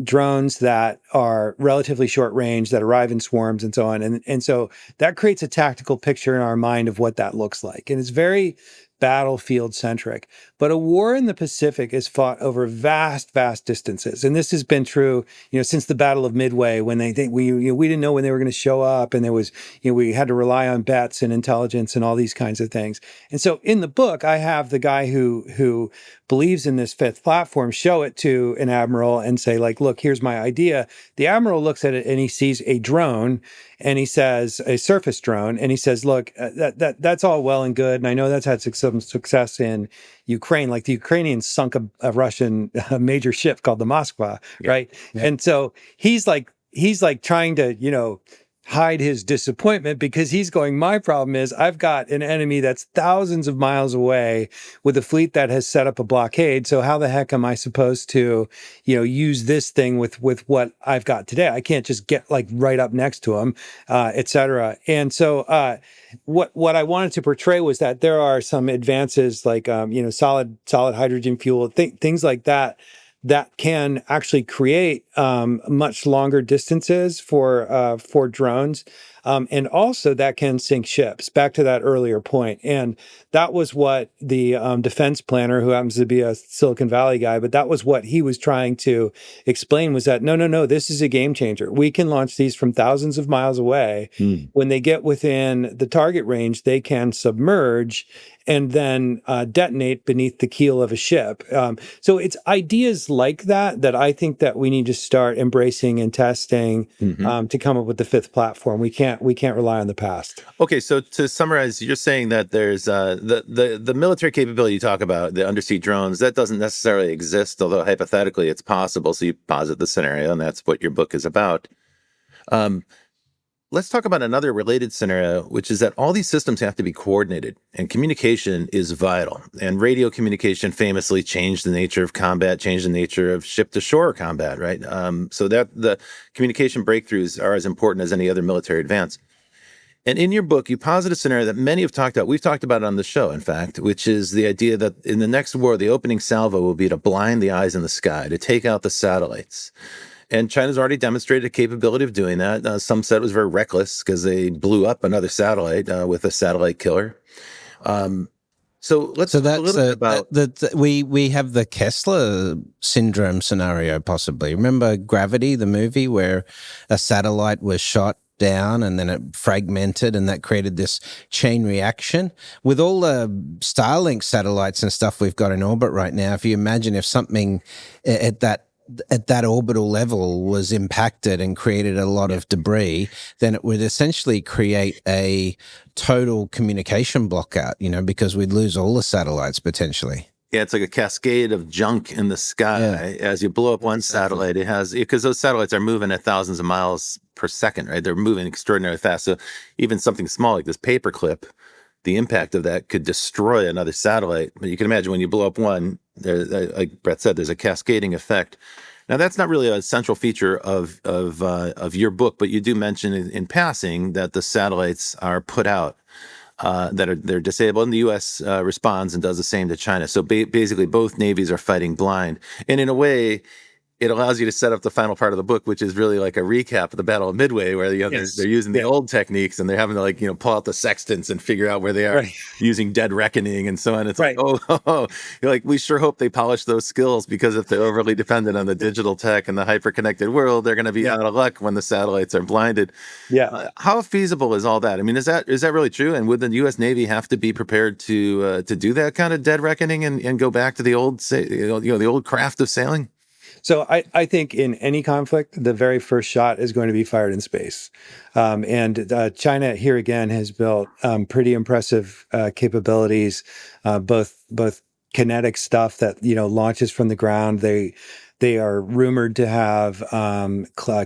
drones that are relatively short range, that arrive in swarms and so on. And so that creates a tactical picture in our mind of what that looks like. And it's very battlefield centric. But a war in the Pacific is fought over vast, vast distances. And this has been true, since the Battle of Midway, when we didn't know when they were going to show up. And there was, we had to rely on bets and intelligence and all these kinds of things. And so in the book, I have the guy who believes in this fifth platform show it to an admiral and say, look, here's my idea. The admiral looks at it and he sees a drone, and he says, a surface drone, and he says, look, that's all well and good, and I know that's had some success in Ukraine. The Ukrainians sunk a Russian major ship called the Moskva, right? Yeah. And so he's trying to hide his disappointment, because he's going, my problem is I've got an enemy that's thousands of miles away with a fleet that has set up a blockade. So how the heck am I supposed to, use this thing with what I've got today? I can't just get right up next to him, et cetera. And so what I wanted to portray was that there are some advances solid hydrogen fuel, things like that can actually create much longer distances for drones, and also that can sink ships. Back to that earlier point, and that was what the defense planner, who happens to be a Silicon Valley guy, but that was what he was trying to explain, was that no, this is a game changer. We can launch these from thousands of miles away. When they get within the target range, they can submerge and then detonate beneath the keel of a ship. So it's ideas like that I think that we need to start embracing and testing to come up with the fifth platform. We can't rely on the past. Okay, so to summarize, you're saying that there's the military capability you talk about, the undersea drones, that doesn't necessarily exist, although hypothetically it's possible. So you posit the scenario, and that's what your book is about. Let's talk about another related scenario, which is that all these systems have to be coordinated, and communication is vital. And radio communication famously changed the nature of combat, changed the nature of ship-to-shore combat, right? So that the communication breakthroughs are as important as any other military advance. And in your book, you posit a scenario that many have talked about. We've talked about it on the show, in fact, which is the idea that in the next war, the opening salvo will be to blind the eyes in the sky, to take out the satellites. And China's already demonstrated a capability of doing that. Some said it was very reckless because they blew up another satellite with a satellite killer. So let's talk a little bit about we have the Kessler syndrome scenario, possibly. Remember Gravity, the movie, where a satellite was shot down and then it fragmented, and that created this chain reaction. With all the Starlink satellites and stuff we've got in orbit right now, if you imagine if something at that at that orbital level was impacted and created a lot of debris, then it would essentially create a total communication blockout, because we'd lose all the satellites potentially. Yeah, it's like a cascade of junk in the sky. As you blow up one satellite, it has, because those satellites are moving at thousands of miles per second, right? They're moving extraordinarily fast. So even something small like this paperclip, the impact of that could destroy another satellite. But you can imagine when you blow up one, like Brett said, there's a cascading effect. Now, that's not really a central feature of your book, but you do mention in passing that the satellites are put out. They're disabled, and the U.S. Responds and does the same to China. So basically, both navies are fighting blind, and in a way, it allows you to set up the final part of the book, which is really like a recap of the Battle of Midway, where they're using the old techniques, and they're having to pull out the sextants and figure out where they are, using dead reckoning and so on. It's like, you're like, we sure hope they polish those skills, because if they're overly dependent on the digital tech and the hyper-connected world, they're going to be out of luck when the satellites are blinded. How feasible is all that? I mean, is that really true? And would the U.S. Navy have to be prepared to do that kind of dead reckoning and go back to the old the old craft of sailing? So I think in any conflict, the very first shot is going to be fired in space. And China here again has built pretty impressive capabilities, both kinetic stuff that launches from the ground. They are rumored to have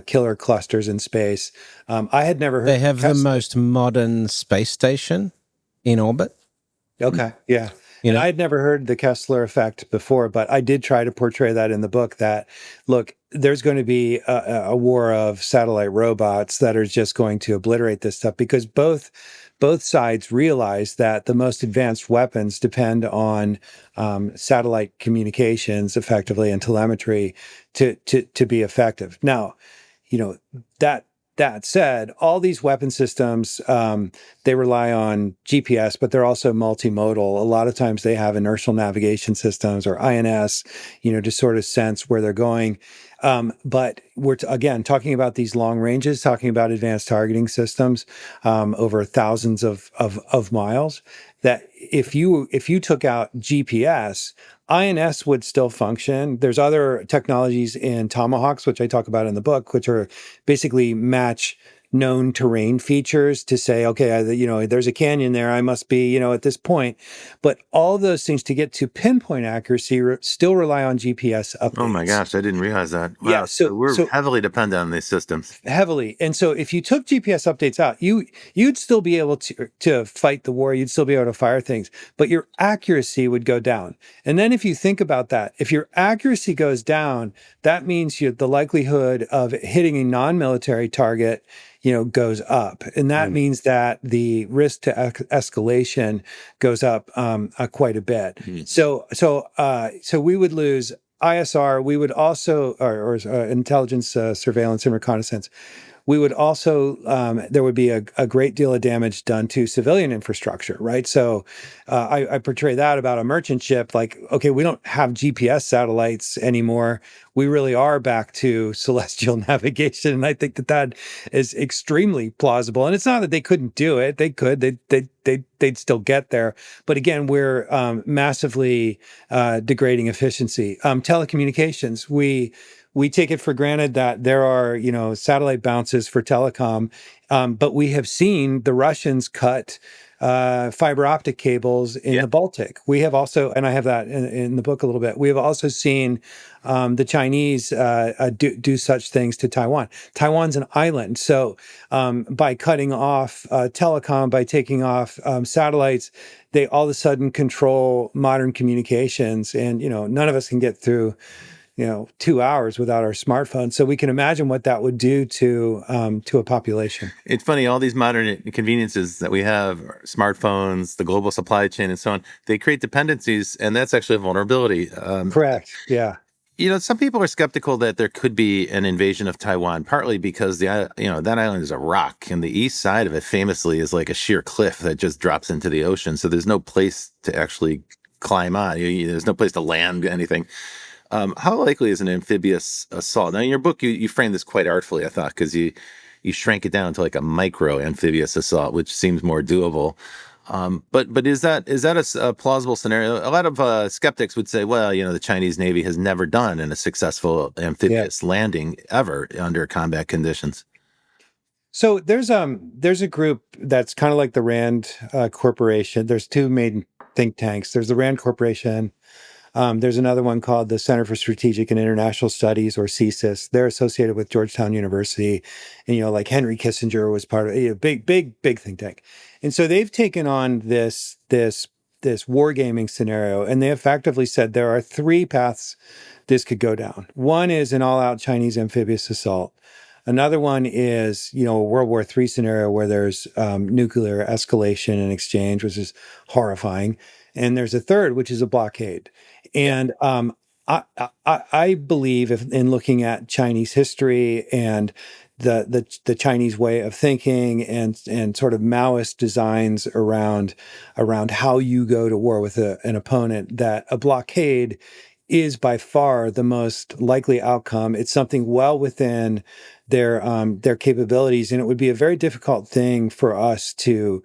killer clusters in space. I had never heard. They have the most modern space station in orbit. Okay, yeah. And I had never heard the Kessler effect before, but I did try to portray that in the book, that, look, there's going to be a war of satellite robots that are just going to obliterate this stuff, because both sides realize that the most advanced weapons depend on satellite communications effectively and telemetry to be effective. Now, that said, all these weapon systems, they rely on GPS, but they're also multimodal. A lot of times they have inertial navigation systems, or INS, to sort of sense where they're going. But we're, again, talking about these long ranges, talking about advanced targeting systems over thousands of miles, that if you took out GPS, INS would still function. There's other technologies in Tomahawks, which I talk about in the book, which are basically match known terrain features to say, okay, there's a canyon there, I must be, at this point. But all those things to get to pinpoint accuracy still rely on GPS updates. Oh my gosh, I didn't realize that. Wow. Yeah, so we're heavily dependent on these systems. Heavily. And so if you took GPS updates out, you'd still be able to fight the war, you'd still be able to fire things, but your accuracy would go down. And then if you think about that, if your accuracy goes down, that means the likelihood of hitting a non-military target goes up. And that means that the risk to escalation goes up quite a bit. So we would lose ISR. We would also, or intelligence, surveillance, and reconnaissance. We would also, there would be a great deal of damage done to civilian infrastructure, right? So I portray that about a merchant ship, like, okay, we don't have GPS satellites anymore. We really are back to celestial navigation. And I think that is extremely plausible. And it's not that they couldn't do it. They could, they'd still get there. But again, we're massively degrading efficiency. Telecommunications, we take it for granted that there are, satellite bounces for telecom, but we have seen the Russians cut fiber optic cables in the Baltic. We have also, and I have that in the book a little bit, we have also seen the Chinese do such things to Taiwan. Taiwan's an island. So by cutting off telecom, by taking off satellites, they all of a sudden control modern communications. And, none of us can get through 2 hours without our smartphone. So we can imagine what that would do to a population. It's funny, all these modern conveniences that we have, smartphones, the global supply chain, and so on, they create dependencies, and that's actually a vulnerability. Correct. Yeah. Some people are skeptical that there could be an invasion of Taiwan, partly because that island is a rock, and the east side of it famously is like a sheer cliff that just drops into the ocean. So there's no place to actually climb on. There's no place to land anything. How likely is an amphibious assault? Now, in your book, you frame this quite artfully, I thought, because you shrank it down to like a micro amphibious assault, which seems more doable. But is that a plausible scenario? A lot of skeptics would say, well, the Chinese Navy has never done a successful Yeah. amphibious landing ever under combat conditions. So there's a group that's kind of like the Rand Corporation. There's two main think tanks. There's the Rand Corporation. There's another one called the Center for Strategic and International Studies, or CSIS. They're associated with Georgetown University, and like Henry Kissinger was part of big think tank. And so they've taken on this wargaming scenario, and they effectively said there are three paths this could go down. One is an all-out Chinese amphibious assault. Another one is, a World War III scenario where there's nuclear escalation and exchange, which is horrifying. And there's a third, which is a blockade. And I believe, in looking at Chinese history and the Chinese way of thinking and sort of Maoist designs around how you go to war with an opponent, that a blockade is by far the most likely outcome. It's something well within their capabilities, and it would be a very difficult thing for us to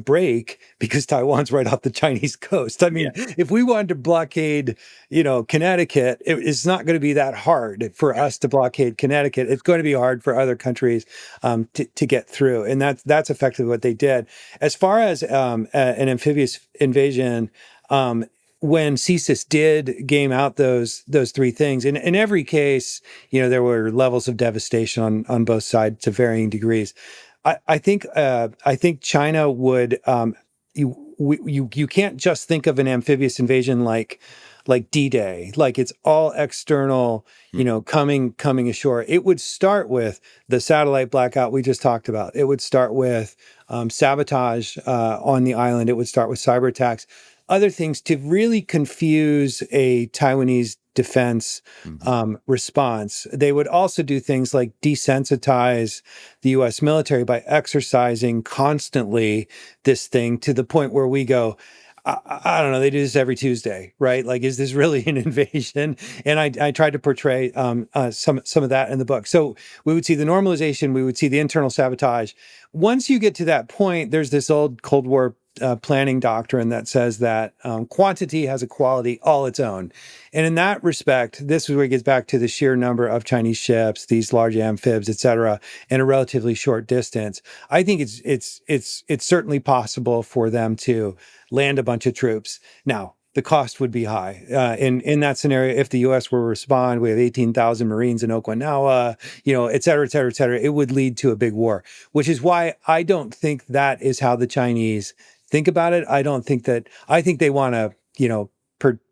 break, because Taiwan's right off the Chinese coast. I mean, if we wanted to blockade, Connecticut, it's not going to be that hard for us to blockade Connecticut. It's going to be hard for other countries to get through, and that's effectively what they did. As far as an amphibious invasion, when CSIS did game out those three things, in every case, there were levels of devastation on both sides to varying degrees. I think China would, you can't just think of an amphibious invasion like D-Day, like it's all external, coming ashore. It would start with the satellite blackout we just talked about. It would start with sabotage on the island. It would start with cyber attacks, other things to really confuse a Taiwanese defense response. They would also do things like desensitize the U.S. military by exercising constantly this thing, to the point where we go, I don't know, they do this every Tuesday, right? Like, is this really an invasion? And I tried to portray some of that in the book. So we would see the normalization, we would see the internal sabotage. Once you get to that point, there's this old Cold War planning doctrine that says that quantity has a quality all its own. And in that respect, this is where it gets back to the sheer number of Chinese ships, these large amphibs, et cetera, in a relatively short distance. I think it's certainly possible for them to land a bunch of troops. Now, the cost would be high. In that scenario, if the U.S. were to respond, we have 18,000 Marines in Okinawa, et cetera, et cetera, et cetera. It would lead to a big war, which is why I don't think that is how the Chinese think about it. I think they want to,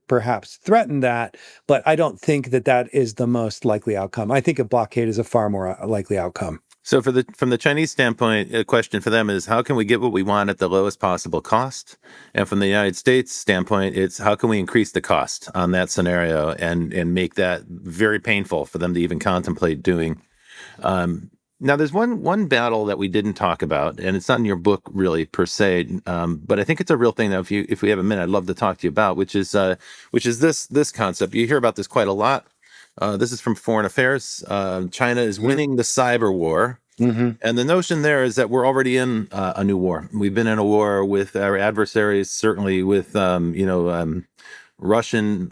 perhaps threaten that, but I don't think that is the most likely outcome. I think a blockade is a far more likely outcome. So from the Chinese standpoint, a question for them is, how can we get what we want at the lowest possible cost? And from the United States standpoint, it's how can we increase the cost on that scenario and make that very painful for them to even contemplate doing. Now, there's one battle that we didn't talk about, and it's not in your book really per se, but I think it's a real thing that if we have a minute, I'd love to talk to you about, which is this concept. You hear about this quite a lot. This is from Foreign Affairs. China is winning the cyber war. Mm-hmm. And the notion there is that we're already in a new war. We've been in a war with our adversaries, certainly with, Russian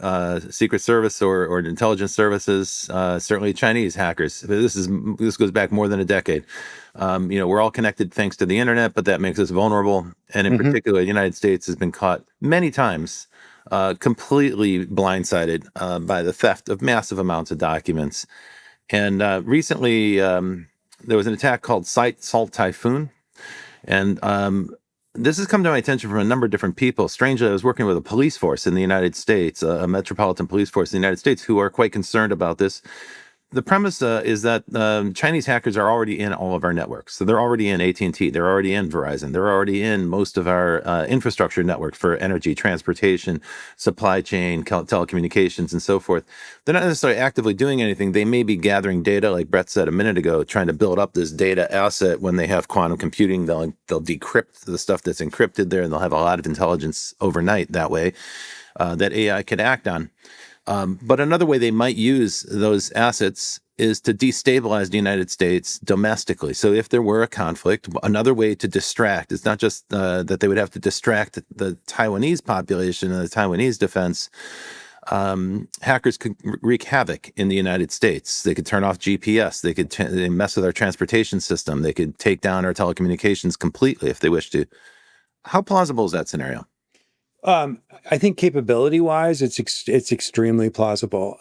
secret service or intelligence services, certainly Chinese hackers. This goes back more than a decade. We're all connected thanks to the internet, but that makes us vulnerable. And in particular, the United States has been caught many times completely blindsided by the theft of massive amounts of documents. And recently, there was an attack called Salt Typhoon. And this has come to my attention from a number of different people. Strangely, I was working with a police force in the United States, a metropolitan police force in the United States, who are quite concerned about this. The premise is that Chinese hackers are already in all of our networks. So they're already in AT&T, they're already in Verizon, they're already in most of our infrastructure network for energy, transportation, supply chain, telecommunications, and so forth. They're not necessarily actively doing anything. They may be gathering data, like Brett said a minute ago, trying to build up this data asset. When they have quantum computing, they'll decrypt the stuff that's encrypted there, and they'll have a lot of intelligence overnight that way that AI could act on. But another way they might use those assets is to destabilize the United States domestically. So if there were a conflict, another way to distract, it's not just that they would have to distract the Taiwanese population and the Taiwanese defense. Hackers could wreak havoc in the United States. They could turn off GPS. They could they mess with our transportation system. They could take down our telecommunications completely if they wish to. How plausible is that scenario? I think capability-wise, it's extremely plausible.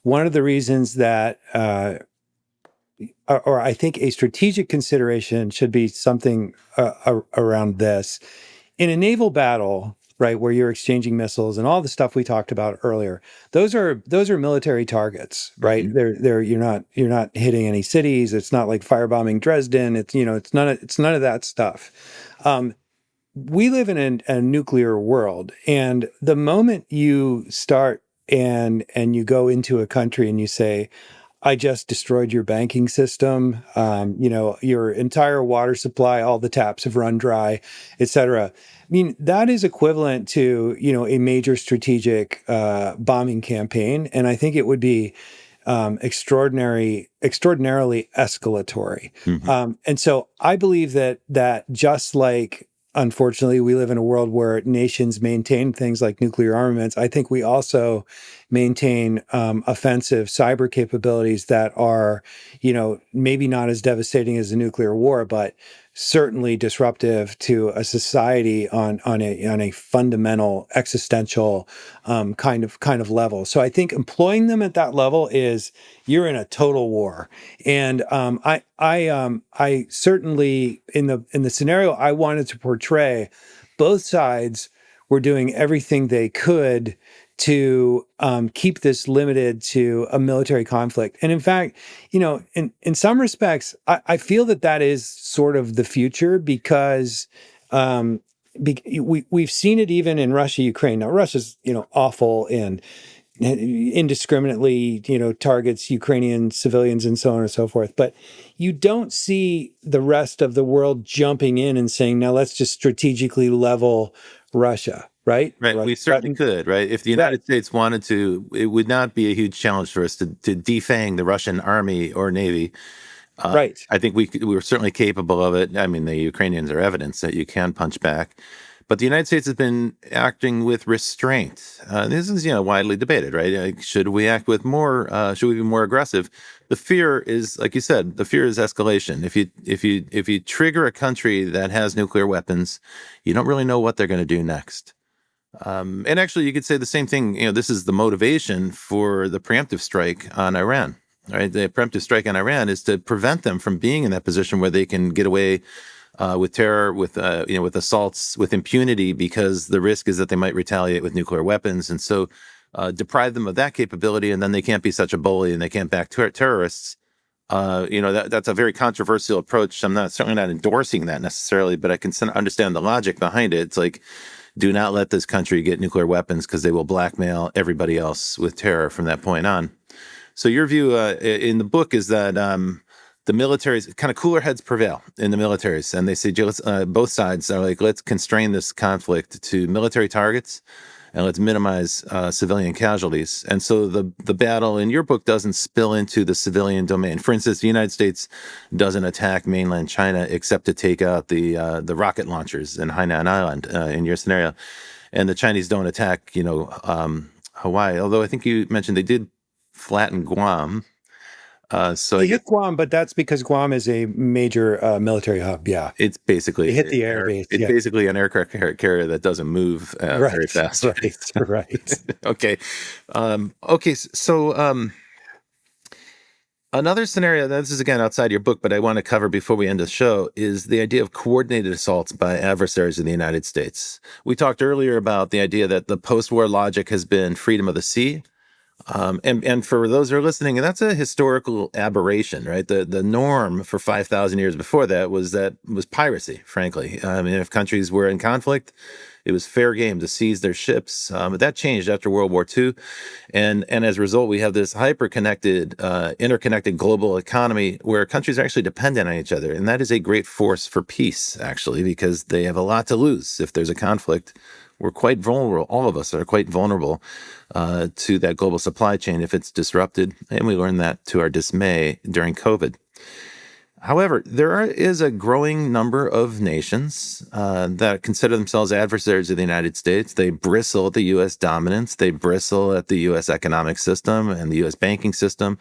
One of the reasons that, or I think a strategic consideration should be something around this. In a naval battle, right, where you're exchanging missiles and all the stuff we talked about earlier, those are military targets, right? You're not hitting any cities. It's not like firebombing Dresden. It's none of that stuff. We live in a nuclear world, and the moment you start and you go into a country and you say, I just destroyed your banking system, your entire water supply, all the taps have run dry, et cetera. I mean, that is equivalent to, a major strategic bombing campaign. And I think it would be extraordinarily escalatory. And so I believe that just like, unfortunately, we live in a world where nations maintain things like nuclear armaments, I think we also maintain offensive cyber capabilities that are, maybe not as devastating as a nuclear war, but certainly disruptive to a society on a fundamental existential kind of level. So I think employing them at that level is you're in a total war. And I certainly in the scenario I wanted to portray, both sides were doing everything they could to keep this limited to a military conflict. And in fact, in some respects, I feel that is sort of the future because we've seen it even in Russia, Ukraine. Now, Russia's, awful and indiscriminately, targets Ukrainian civilians and so on and so forth. But you don't see the rest of the world jumping in and saying, now let's just strategically level Russia. Right. Right. We certainly could. Right. If the United States wanted to, it would not be a huge challenge for us to defang the Russian army or navy. Right. I think we were certainly capable of it. I mean, the Ukrainians are evidence that you can punch back. But the United States has been acting with restraint. This is, widely debated, right? Like, should we act with more? Should we be more aggressive? The fear is, like you said, the fear is escalation. If you trigger a country that has nuclear weapons, you don't really know what they're going to do next. And actually, you could say the same thing. This is the motivation for the preemptive strike on Iran. Right? The preemptive strike on Iran is to prevent them from being in that position where they can get away with terror, with assaults, with impunity, because the risk is that they might retaliate with nuclear weapons, and so deprive them of that capability, and then they can't be such a bully and they can't back terrorists. That's a very controversial approach. I'm certainly not endorsing that necessarily, but I can understand the logic behind it. It's like, do not let this country get nuclear weapons because they will blackmail everybody else with terror from that point on. So your view in the book is that the militaries, kind of cooler heads prevail in the militaries, and they say both sides are like, let's constrain this conflict to military targets and let's minimize civilian casualties. And so the battle in your book doesn't spill into the civilian domain. For instance, the United States doesn't attack mainland China except to take out the rocket launchers in Hainan Island in your scenario. And the Chinese don't attack, Hawaii, although I think you mentioned they did flatten Guam. They hit Guam, but that's because Guam is a major military hub. Yeah, it's basically hit the air base. It's basically an aircraft carrier that doesn't move very fast. Right. Okay. So another scenario, this is again outside your book, but I want to cover before we end the show, is the idea of coordinated assaults by adversaries of the United States. We talked earlier about the idea that the post-war logic has been freedom of the sea. And for those who are listening, that's a historical aberration, right? The norm for 5,000 years before that was piracy, frankly. I mean, if countries were in conflict, it was fair game to seize their ships. But that changed after World War II. And as a result, we have this hyper-connected, interconnected global economy where countries are actually dependent on each other. And that is a great force for peace, actually, because they have a lot to lose if there's a conflict we're quite vulnerable. All of us are quite vulnerable to that global supply chain if it's disrupted. And we learned that to our dismay during COVID. However, there is a growing number of nations that consider themselves adversaries of the United States. They bristle at the U.S. dominance. They bristle at the U.S. economic system and the U.S. banking system.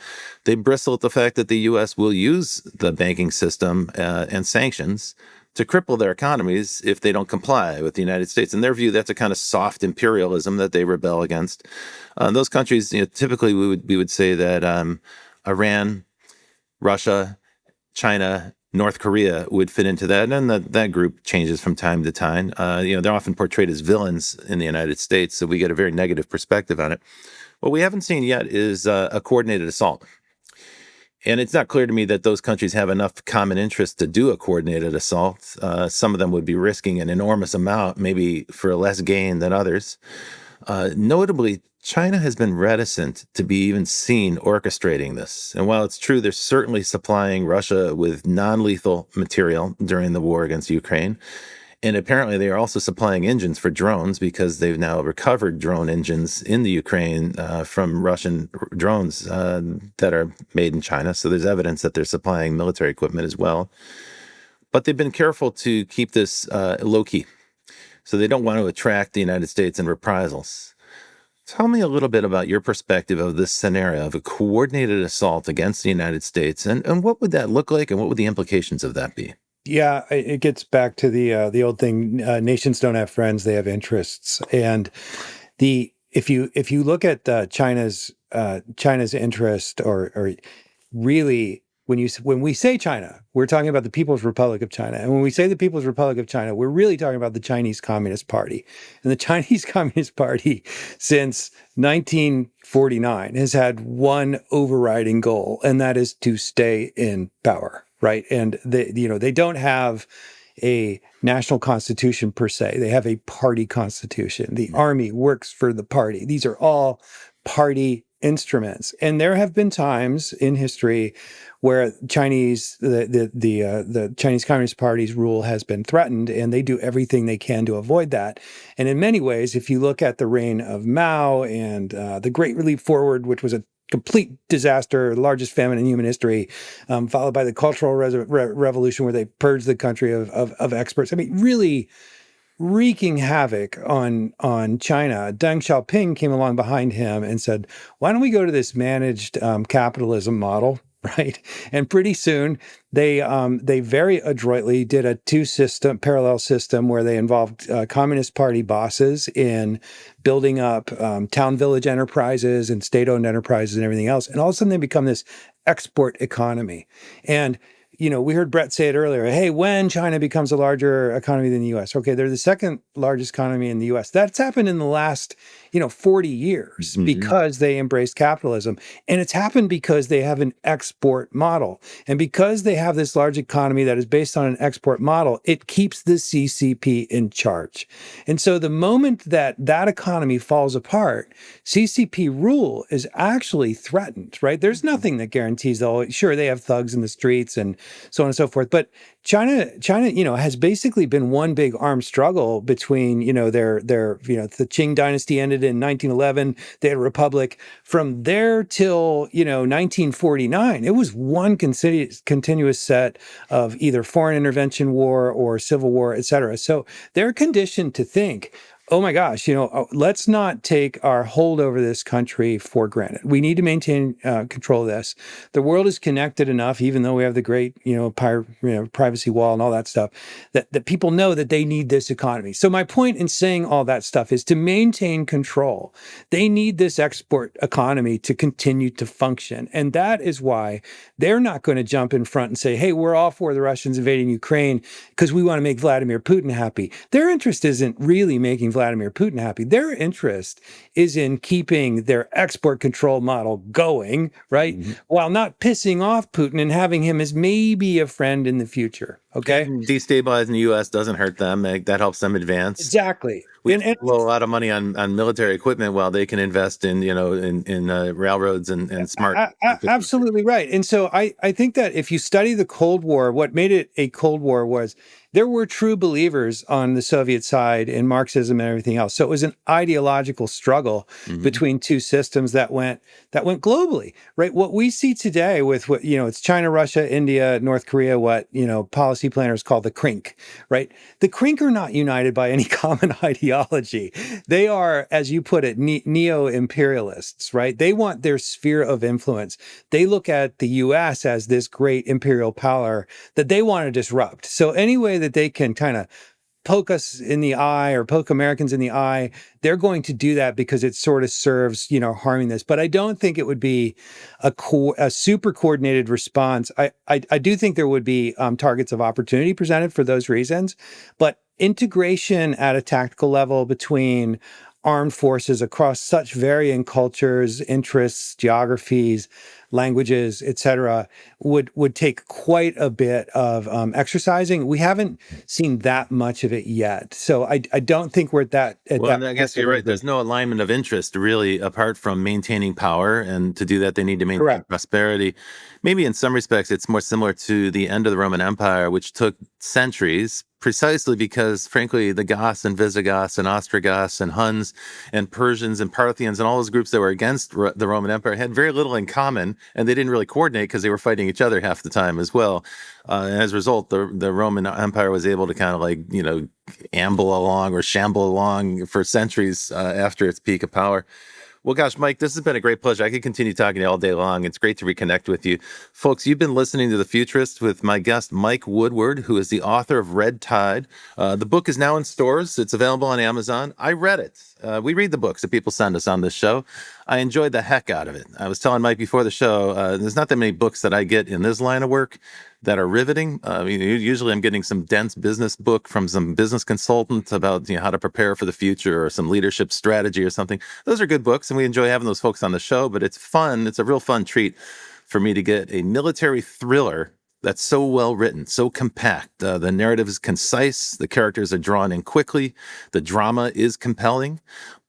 They bristle at the fact that the U.S. will use the banking system and sanctions to cripple their economies if they don't comply with the United States. In their view, that's a kind of soft imperialism that they rebel against. Those countries, typically we would say that Iran, Russia, China, North Korea would fit into that, and then that group changes from time to time. They're often portrayed as villains in the United States, so we get a very negative perspective on it. What we haven't seen yet is a coordinated assault. And it's not clear to me that those countries have enough common interest to do a coordinated assault. Some of them would be risking an enormous amount, maybe for less gain than others. Notably, China has been reticent to be even seen orchestrating this. And while it's true they're certainly supplying Russia with non-lethal material during the war against Ukraine, and apparently they are also supplying engines for drones because they've now recovered drone engines in the Ukraine from Russian drones that are made in China. So there's evidence that they're supplying military equipment as well. But they've been careful to keep this low-key. So they don't want to attract the United States in reprisals. Tell me a little bit about your perspective of this scenario of a coordinated assault against the United States, and what would that look like, and what would the implications of that be? Yeah, it gets back to the old thing: nations don't have friends; they have interests. And if you look at China's interest, or really when we say China, we're talking about the People's Republic of China. And when we say the People's Republic of China, we're really talking about the Chinese Communist Party. And the Chinese Communist Party, since 1949, has had one overriding goal, and that is to stay in power, right? And they don't have a national constitution per se. They have a party constitution. The army works for the party. These are all party instruments. And there have been times in history where the Chinese Communist Party's rule has been threatened, and they do everything they can to avoid that. And in many ways, if you look at the reign of Mao and the Great Leap Forward, which was a complete disaster, the largest famine in human history, followed by the Cultural Revolution, where they purged the country of experts. I mean, really wreaking havoc on China. Deng Xiaoping came along behind him and said, "Why don't we go to this managed capitalism model?" Right, and pretty soon they very adroitly did a parallel system where they involved Communist Party bosses in building up town village enterprises and state-owned enterprises and everything else, and all of a sudden they become this export economy. And we heard Brett say it earlier. Hey, when China becomes a larger economy than the U.S., okay, they're the second largest economy in the U.S. That's happened in the last, 40 years because they embraced capitalism. And it's happened because they have an export model. And because they have this large economy that is based on an export model, it keeps the CCP in charge. And so the moment that economy falls apart, CCP rule is actually threatened, right? There's nothing that guarantees sure, they have thugs in the streets and so on and so forth. But China, has basically been one big armed struggle between, the Qing dynasty ended in 1911. They had a republic. From there till, 1949, it was one continuous set of either foreign intervention war or civil war, et cetera. So they're conditioned to think, oh my gosh, let's not take our hold over this country for granted. We need to maintain control of this. The world is connected enough, even though we have the great, privacy wall and all that stuff, that people know that they need this economy. So my point in saying all that stuff is to maintain control. They need this export economy to continue to function. And that is why they're not going to jump in front and say, hey, we're all for the Russians invading Ukraine because we want to make Vladimir Putin happy. Their interest isn't really making Vladimir Putin happy. Their interest is in keeping their export control model going, right? While not pissing off Putin and having him as maybe a friend in the future. Okay. And destabilizing the U.S. doesn't hurt them. That helps them advance. Exactly. We And blow a lot of money on military equipment while they can invest in, in railroads and smart infrastructure. absolutely right. And so I think that if you study the Cold War, what made it a Cold War was there were true believers on the Soviet side in Marxism and everything else. So it was an ideological struggle between two systems that went globally, right? What we see today with what, it's China, Russia, India, North Korea, what, policy planners call the CRINK, right? The CRINK are not united by any common ideology. They are, as you put it, neo-imperialists, right? They want their sphere of influence. They look at the US as this great imperial power that they want to disrupt. So any way that they can kind of poke us in the eye or poke Americans in the eye, they're going to do that because it sort of serves, harming this. But I don't think it would be a super coordinated response. I do think there would be targets of opportunity presented for those reasons, but integration at a tactical level between armed forces across such varying cultures, interests, geographies, languages, etc., would take quite a bit of exercising. We haven't seen that much of it yet, so I don't think we're at that. Well, I guess you're right. There's no alignment of interest really, apart from maintaining power, and to do that, they need to maintain Correct. prosperity. Maybe in some respects, it's more similar to the end of the Roman Empire, which took centuries, precisely because, frankly, the Goths and Visigoths and Ostrogoths and Huns and Persians and Parthians and all those groups that were against the Roman Empire had very little in common, and they didn't really coordinate because they were fighting each other half the time as well. And as a result, the Roman Empire was able to kind of amble along or shamble along for centuries after its peak of power. Well, gosh, Mike, this has been a great pleasure. I could continue talking to you all day long. It's great to reconnect with you. Folks, you've been listening to The Futurists with my guest, Mike Woodward, who is the author of Red Tide. The book is now in stores. It's available on Amazon. I read it. We read the books that people send us on this show. I enjoyed the heck out of it. I was telling Mike before the show, there's not that many books that I get in this line of work that are riveting. Usually I'm getting some dense business book from some business consultant about how to prepare for the future or some leadership strategy or something. Those are good books, and we enjoy having those folks on the show, but it's fun. It's a real fun treat for me to get a military thriller that's so well written, so compact. The narrative is concise. The characters are drawn in quickly. The drama is compelling.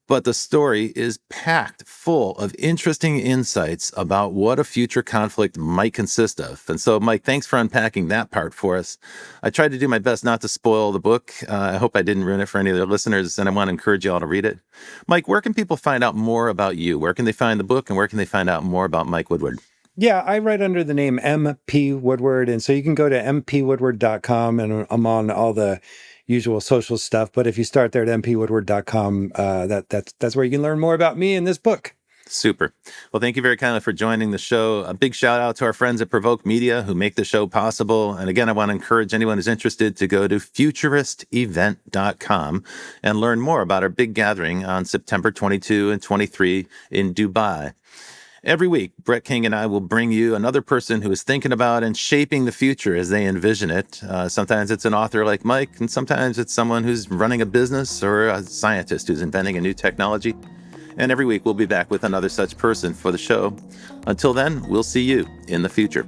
But the story is packed full of interesting insights about what a future conflict might consist of. And so, Mike, thanks for unpacking that part for us. I tried to do my best not to spoil the book. I hope I didn't ruin it for any of the listeners, and I want to encourage you all to read it. Mike, where can people find out more about you? Where can they find the book, and where can they find out more about Mike Woodward? Yeah, I write under the name MP Woodward, and so you can go to mpwoodward.com, and I'm on all the usual social stuff. But if you start there at mpwoodward.com, that's where you can learn more about me and this book. Super. Well, thank you very kindly for joining the show. A big shout out to our friends at Provoke Media who make the show possible. And again, I want to encourage anyone who's interested to go to futuristevent.com and learn more about our big gathering on September 22 and 23 in Dubai. Every week, Brett King and I will bring you another person who is thinking about and shaping the future as they envision it. Sometimes it's an author like Mike, and sometimes it's someone who's running a business or a scientist who's inventing a new technology. And every week, we'll be back with another such person for the show. Until then, we'll see you in the future.